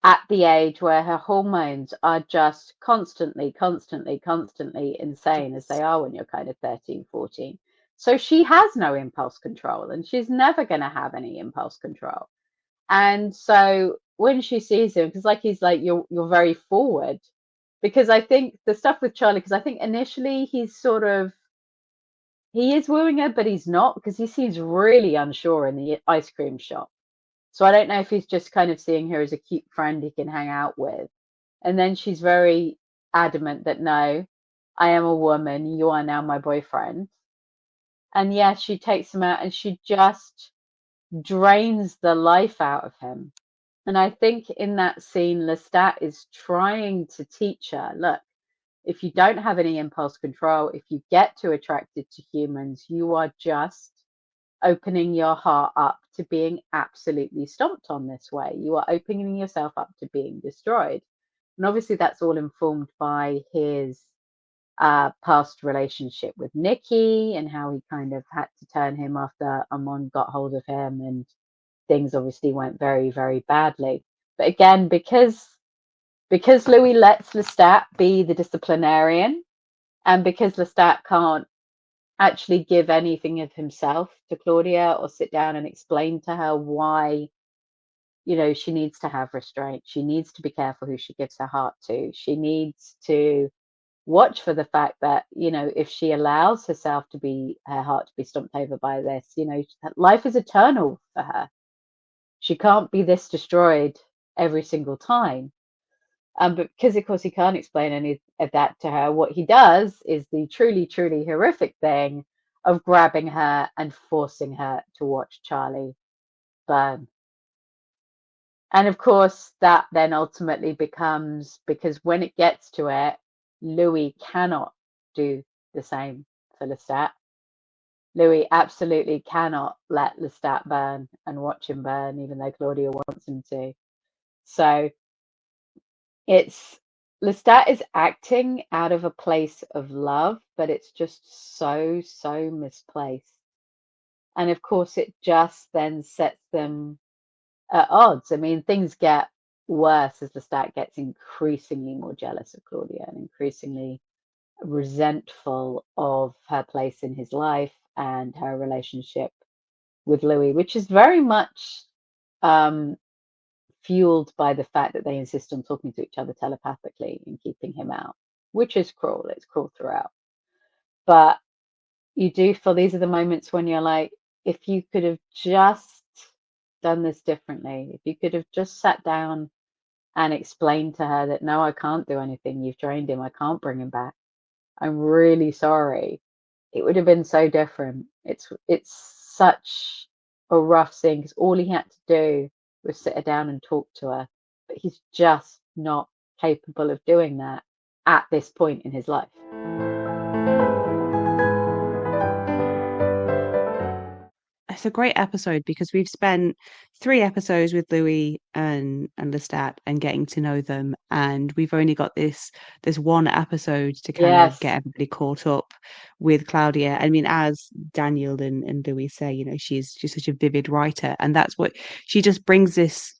at the age where her hormones are just constantly, constantly, constantly insane, as they are when you're kind of 13, 14. So she has no impulse control, and she's never going to have any impulse control. And so when she sees him, because like he's like, you're very forward. Because I think the stuff with Charlie, because I think initially he is wooing her, but he's not, because he seems really unsure in the ice cream shop. So I don't know if he's just kind of seeing her as a cute friend he can hang out with. And then she's very adamant that no, I am a woman. You are now my boyfriend. And yes, she takes him out and she just drains the life out of him. And I think in that scene, Lestat is trying to teach her, look, if you don't have any impulse control, if you get too attracted to humans, you are just opening your heart up to being absolutely stomped on this way. You are opening yourself up to being destroyed. And obviously, that's all informed by his past relationship with Nikki and how he kind of had to turn him after Armand got hold of him, and things obviously went very, very badly. But again, because Louis lets Lestat be the disciplinarian, and because Lestat can't actually give anything of himself to Claudia or sit down and explain to her why, she needs to have restraint. She needs to be careful who she gives her heart to. She needs to watch for the fact that, if she allows herself her heart to be stomped over by this, life is eternal for her. She can't be this destroyed every single time. But because, of course, he can't explain any of that to her, what he does is the truly, truly horrific thing of grabbing her and forcing her to watch Charlie burn. And of course, that then ultimately becomes, because when it gets to it, Louis cannot do the same for Lestat. Louis absolutely cannot let Lestat burn and watch him burn, even though Claudia wants him to. So it's Lestat is acting out of a place of love, but it's just so, so misplaced. And of course, it just then sets them at odds. I mean, things get worse as Lestat gets increasingly more jealous of Claudia and increasingly resentful of her place in his life and her relationship with Louis, which is very much fueled by the fact that they insist on talking to each other telepathically and keeping him out, which is cruel. It's cruel throughout. But you do feel these are the moments when you're like, if you could have just done this differently, if you could have just sat down and explained to her that, no, I can't do anything. You've trained him. I can't bring him back. I'm really sorry. It would have been so different. It's such a rough scene because all he had to do was sit her down and talk to her, but he's just not capable of doing that at this point in his life. It's a great episode because we've spent 3 episodes with Louis and Lestat and getting to know them, and we've only got this one episode to kind of get everybody caught up with Claudia. I mean, as Daniel and Louis say, she's such a vivid writer, and that's what she just brings, this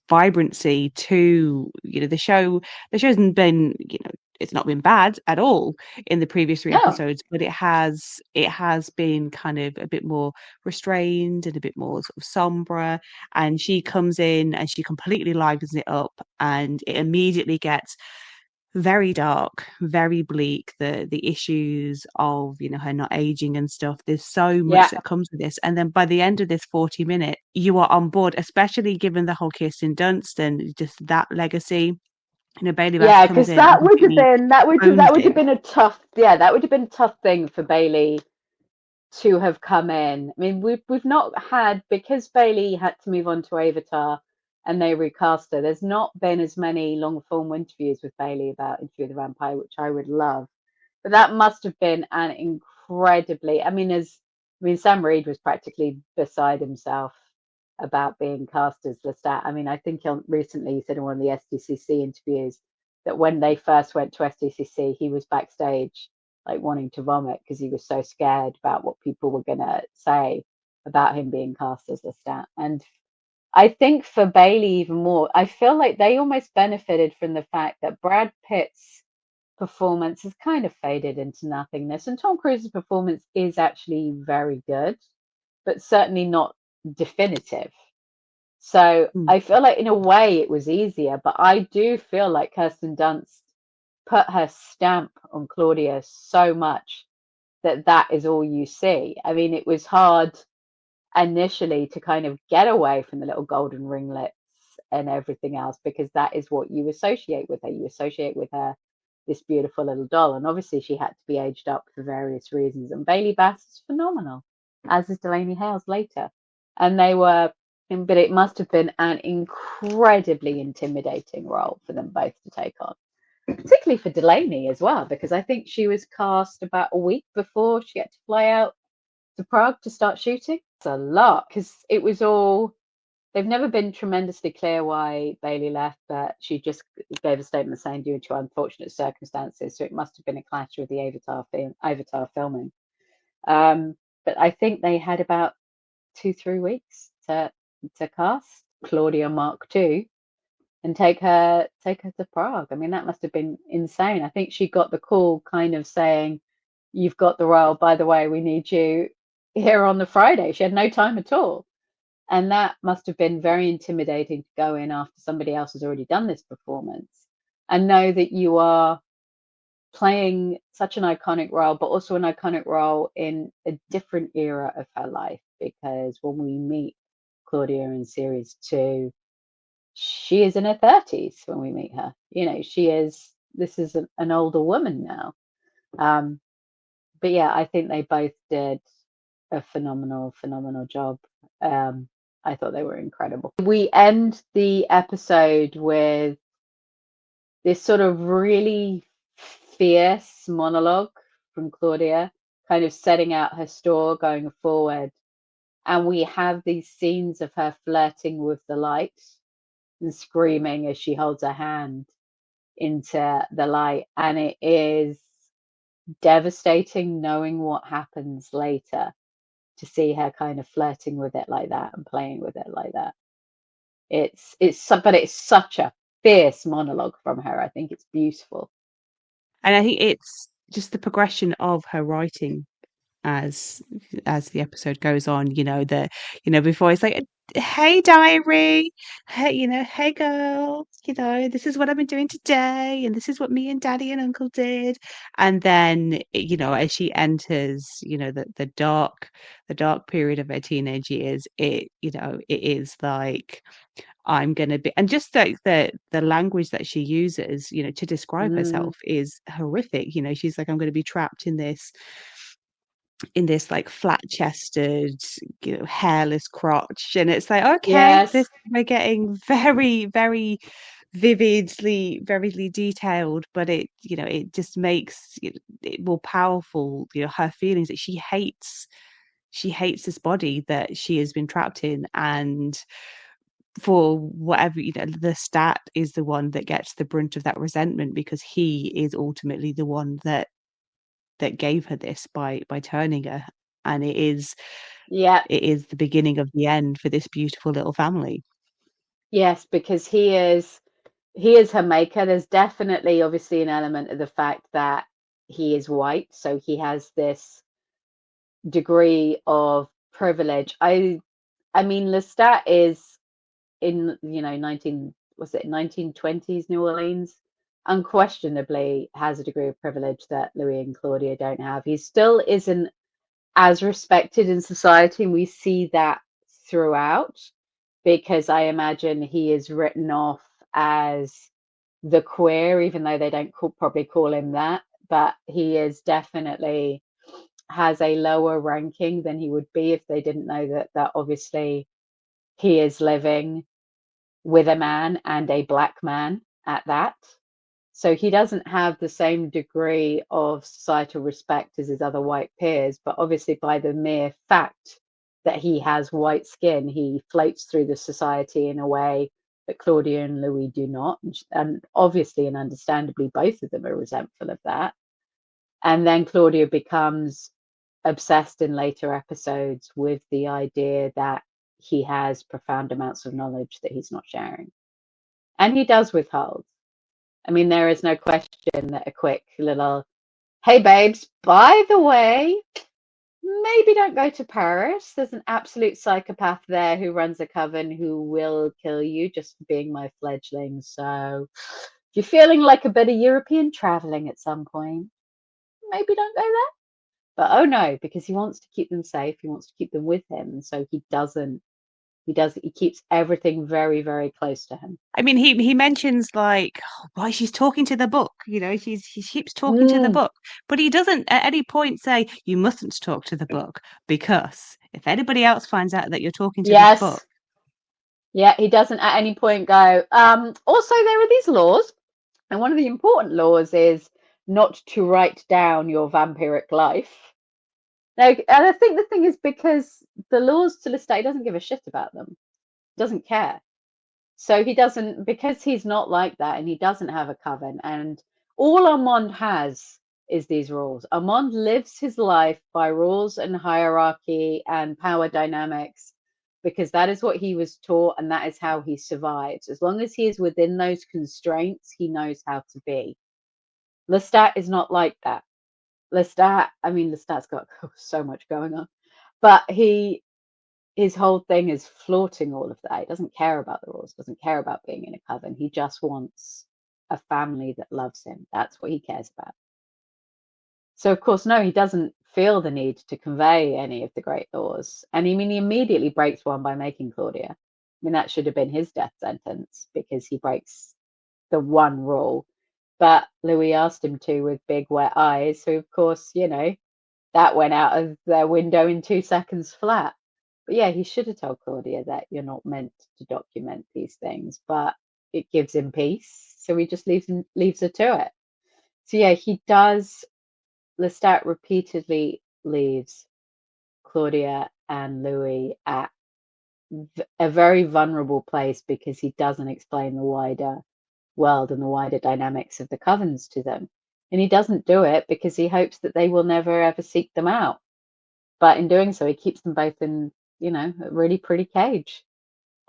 vibrancy to the show. The show hasn't been, it's not been bad at all in the previous 3 episodes, but it has been kind of a bit more restrained and a bit more sort of somber, and she comes in and she completely livens it up, and it immediately gets very dark, very bleak, the issues of her not aging and stuff. There's so much that comes with this, and then by the end of this 40 minute you are on board, especially given the whole Kirsten Dunst and just that legacy. Bailey Bass comes in. That would have been a tough thing for Bailey to have come in. I mean, we've not had, because Bailey had to move on to Avatar and they recast her, there's not been as many long form interviews with Bailey about Interview with the Vampire, which I would love. But that must have been an incredibly, Sam Reid was practically beside himself about being cast as Lestat. I mean, I think recently he said in one of the SDCC interviews that when they first went to SDCC, he was backstage like wanting to vomit because he was so scared about what people were going to say about him being cast as Lestat. And I think for Bailey even more, I feel like they almost benefited from the fact that Brad Pitt's performance has kind of faded into nothingness, and Tom Cruise's performance is actually very good, but certainly not definitive. So I feel like in a way it was easier, but I do feel like Kirsten Dunst put her stamp on Claudia so much that is all you see. I mean, it was hard initially to kind of get away from the little golden ringlets and everything else, because that is what you associate with her. You associate with her this beautiful little doll, and obviously she had to be aged up for various reasons. And Bailey Bass is phenomenal, as is Delainey Hayles later. And but it must have been an incredibly intimidating role for them both to take on, particularly for Delainey as well, because I think she was cast about a week before she had to fly out to Prague to start shooting. It's a lot, because it was all they've never been tremendously clear why Bailey left, but she just gave a statement saying due to unfortunate circumstances. So it must have been a clash with the Avatar filming. But I think they had about 2-3 weeks to cast Claudia Mark II and take her to Prague. I mean, that must have been insane. I think she got the call kind of saying, "You've got the role. By the way, we need you here on the Friday." She had no time at all. And that must have been very intimidating to go in after somebody else has already done this performance and know that you are playing such an iconic role, but also an iconic role in a different era of her life. Because when we meet Claudia in series 2, she is in her 30s when we meet her. You know, this is an older woman now. But yeah, I think they both did a phenomenal, phenomenal job. I thought they were incredible. We end the episode with this sort of really fierce monologue from Claudia, kind of setting out her store going forward. And we have these scenes of her flirting with the light and screaming as she holds her hand into the light. And it is devastating knowing what happens later, to see her kind of flirting with it like that and playing with it like that. But it's such a fierce monologue from her. I think it's beautiful. And I think it's just the progression of her writing as the episode goes on, before it's like, hey diary, hey, hey girl, this is what I've been doing today, and this is what me and daddy and uncle did. And then, as she enters, the dark period of her teenage years, it is like, I'm gonna be, and just like the language that she uses, to describe Mm, herself is horrific. She's like, I'm gonna be trapped in this like flat chested, hairless crotch. And it's like, okay, yes, we're getting very, very vividly detailed, but it just makes it more powerful, her feelings that she hates this body that she has been trapped in. And for whatever, the stat is the one that gets the brunt of that resentment, because he is ultimately the one that gave her this by turning her. And yeah, it is the beginning of the end for this beautiful little family. yes, because he is her maker. There's definitely obviously an element of the fact that he is white, so he has this degree of privilege. I mean, Lestat is in 1920s New Orleans, unquestionably has a degree of privilege that Louis and Claudia don't have. He still isn't as respected in society, and we see that throughout, because I imagine he is written off as the queer, even though they don't probably call him that. But he is definitely has a lower ranking than he would be if they didn't know that obviously he is living with a man, and a black man at that. So he doesn't have the same degree of societal respect as his other white peers, but obviously by the mere fact that he has white skin, he floats through the society in a way that Claudia and Louis do not. And obviously and understandably, both of them are resentful of that. And then Claudia becomes obsessed in later episodes with the idea that he has profound amounts of knowledge that he's not sharing. And he does withhold. I mean, there is no question that a quick little, hey, babes, by the way, maybe don't go to Paris. There's an absolute psychopath there who runs a coven who will kill you just for being my fledgling. So if you're feeling like a bit of European traveling at some point, maybe don't go there. But oh no, because he wants to keep them safe. He wants to keep them with him. And so he doesn't. He keeps everything very, very close to him. I mean, he mentions like, why she's talking to the book. He keeps talking to the Mm, book, but he doesn't at any point say you mustn't talk to the book, because if anybody else finds out that you're talking to this book. yes. Yeah, he doesn't at any point go, also, there are these laws. And one of the important laws is not to write down your vampiric life. Now, and I think the thing is because the laws to Lestat, he doesn't give a shit about them. doesn't care. So he doesn't, because he's not like that and he doesn't have a coven. And all Armand has is these rules. Armand lives his life by rules and hierarchy and power dynamics because that is what he was taught and that is how he survives. As long as he is within those constraints, he knows how to be. Lestat is not like that. Lestat's got so much going on, but his whole thing is flaunting all of that. He doesn't care about the rules, doesn't care about being in a coven. He just wants a family that loves him. That's what he cares about. So, of course, no, he doesn't feel the need to convey any of the great laws. And he immediately breaks one by making Claudia. I mean, that should have been his death sentence because he breaks the one rule. But Louis asked him to with big wet eyes. So, of course, that went out of their window in 2 seconds flat. But yeah, he should have told Claudia that you're not meant to document these things, but it gives him peace. So he just leaves her to it. So yeah, he does. Lestat repeatedly leaves Claudia and Louis at a very vulnerable place because he doesn't explain the wider world and the wider dynamics of the covens to them. And he doesn't do it because he hopes that they will never ever seek them out. But in doing so, he keeps them both in, a really pretty cage.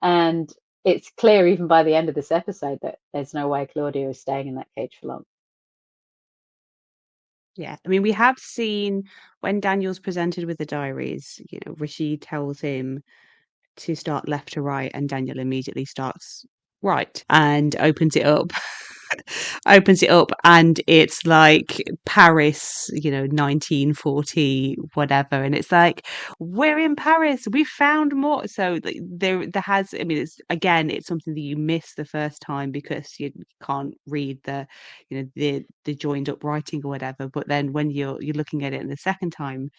And it's clear even by the end of this episode that there's no way Claudia is staying in that cage for long. Yeah, I mean, we have seen when Daniel's presented with the diaries, Rashid tells him to start left to right, and Daniel immediately starts right and opens it up. Opens it up, and it's like Paris, 1940, whatever. And it's like, we're in Paris. We found more. So there has, I mean, it's something that you miss the first time because you can't read the joined up writing or whatever. But then when you're looking at it in the second time,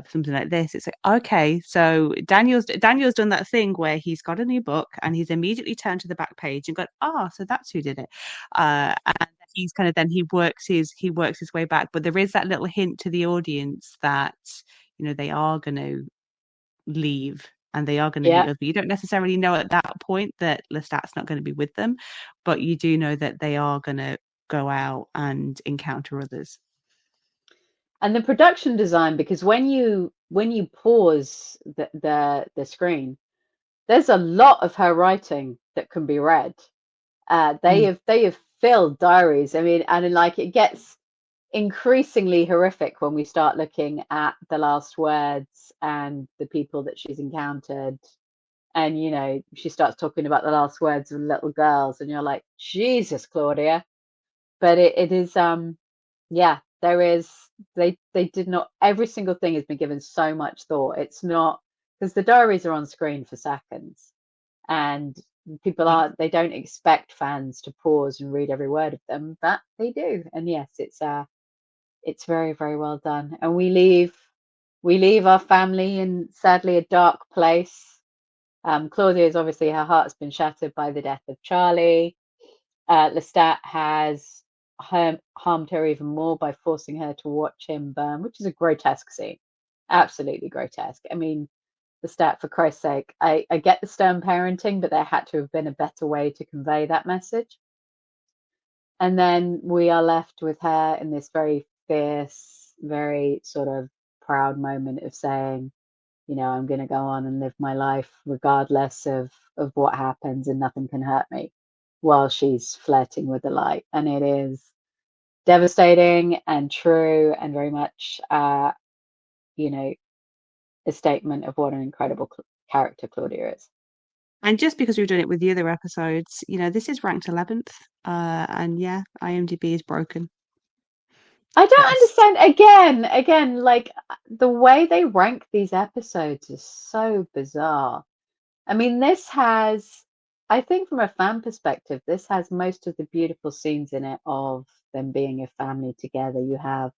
something like this, it's like, okay, so Daniel's done that thing where he's got a new book and he's immediately turned to the back page and got, so that's who did it. And he's kind of, then he works his way back, but there is that little hint to the audience that they are going to leave and they are going to meet Yeah. other. You don't necessarily know at that point that Lestat's not going to be with them, but you do know that they are going to go out and encounter others. And the production design, because when you pause the screen, there's a lot of her writing that can be read. They have filled diaries. I mean, and like it gets increasingly horrific when we start looking at the last words and the people that she's encountered. And she starts talking about the last words of little girls, and you're like, Jesus, Claudia. But it is yeah, there is, they did not, every single thing has been given so much thought. It's not, because the diaries are on screen for seconds and they don't expect fans to pause and read every word of them, but they do. And yes, it's very, very well done. And we leave our family in sadly a dark place. Claudia is obviously, her heart's been shattered by the death of Charlie. Lestat has harmed her even more by forcing her to watch him burn, which is a grotesque scene. Absolutely grotesque. I mean, Lestat, for Christ's sake, I get the stern parenting, but there had to have been a better way to convey that message. And then we are left with her in this very fierce, very sort of proud moment of saying, I'm going to go on and live my life regardless of what happens, and nothing can hurt me, while she's flirting with the light. And it is devastating and true and very much, a statement of what an incredible character Claudia is. And just because we've done it with the other episodes, this is ranked 11th. And yeah, IMDb is broken. I don't Yes. understand. Again, like the way they rank these episodes is so bizarre. I mean, I think from a fan perspective, this has most of the beautiful scenes in it of them being a family together. You have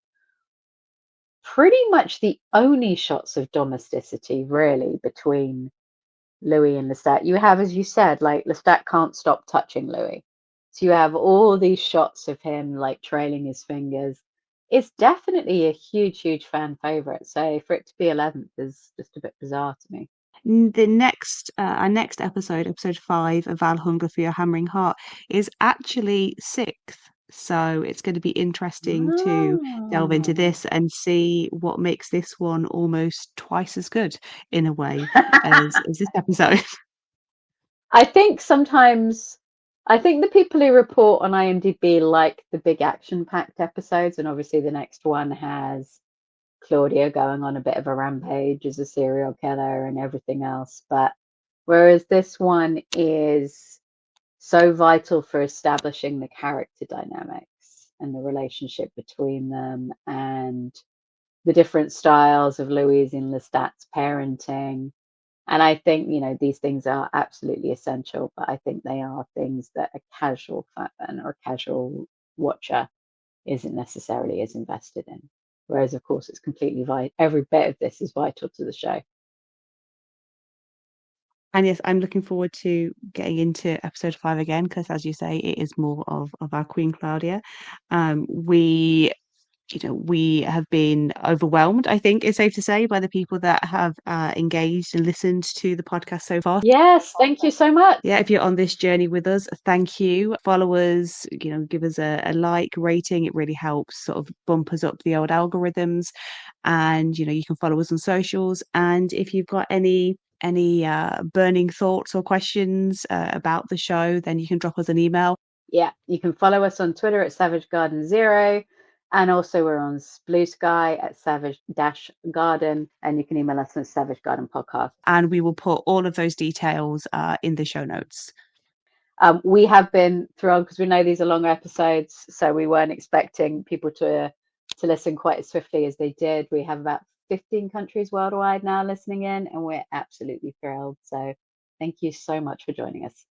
pretty much the only shots of domesticity, really, between Louis and Lestat. You have, as you said, like Lestat can't stop touching Louis. So you have all these shots of him like trailing his fingers. It's definitely a huge, huge fan favorite. So for it to be 11th is just a bit bizarre to me. The next, our next episode, episode 5, A Val Hunger for Your Hammering Heart, is actually 6th. So it's going to be interesting to delve into Oh. this and see what makes this one almost twice as good in a way as this episode. I think sometimes, I think the people who report on IMDb like the big action-packed episodes, and obviously the next one has Claudia going on a bit of a rampage as a serial killer and everything else. But whereas this one is so vital for establishing the character dynamics and the relationship between them and the different styles of Louise and Lestat's parenting. And I think, these things are absolutely essential, but I think they are things that a casual fan or a casual watcher isn't necessarily as invested in. Whereas, of course, it's completely vital. Every bit of this is vital to the show. And yes, I'm looking forward to getting into episode 5 again because, as you say, it is more of our Queen Claudia. We we have been overwhelmed, I think it's safe to say, by the people that have engaged and listened to the podcast so far. Yes, thank you so much. Yeah, if you're on this journey with us, thank you. Follow us, give us a like rating. It really helps sort of bump us up the old algorithms. And, you can follow us on socials. And if you've got any burning thoughts or questions about the show, then you can drop us an email. Yeah, you can follow us on Twitter at Savage Garden Zero. And also we're on Blue Sky at Savage-Garden. And you can email us at Savage Garden Podcast. And we will put all of those details in the show notes. We have been thrilled because we know these are longer episodes, so we weren't expecting people to listen quite as swiftly as they did. We have about 15 countries worldwide now listening in, and we're absolutely thrilled. So thank you so much for joining us.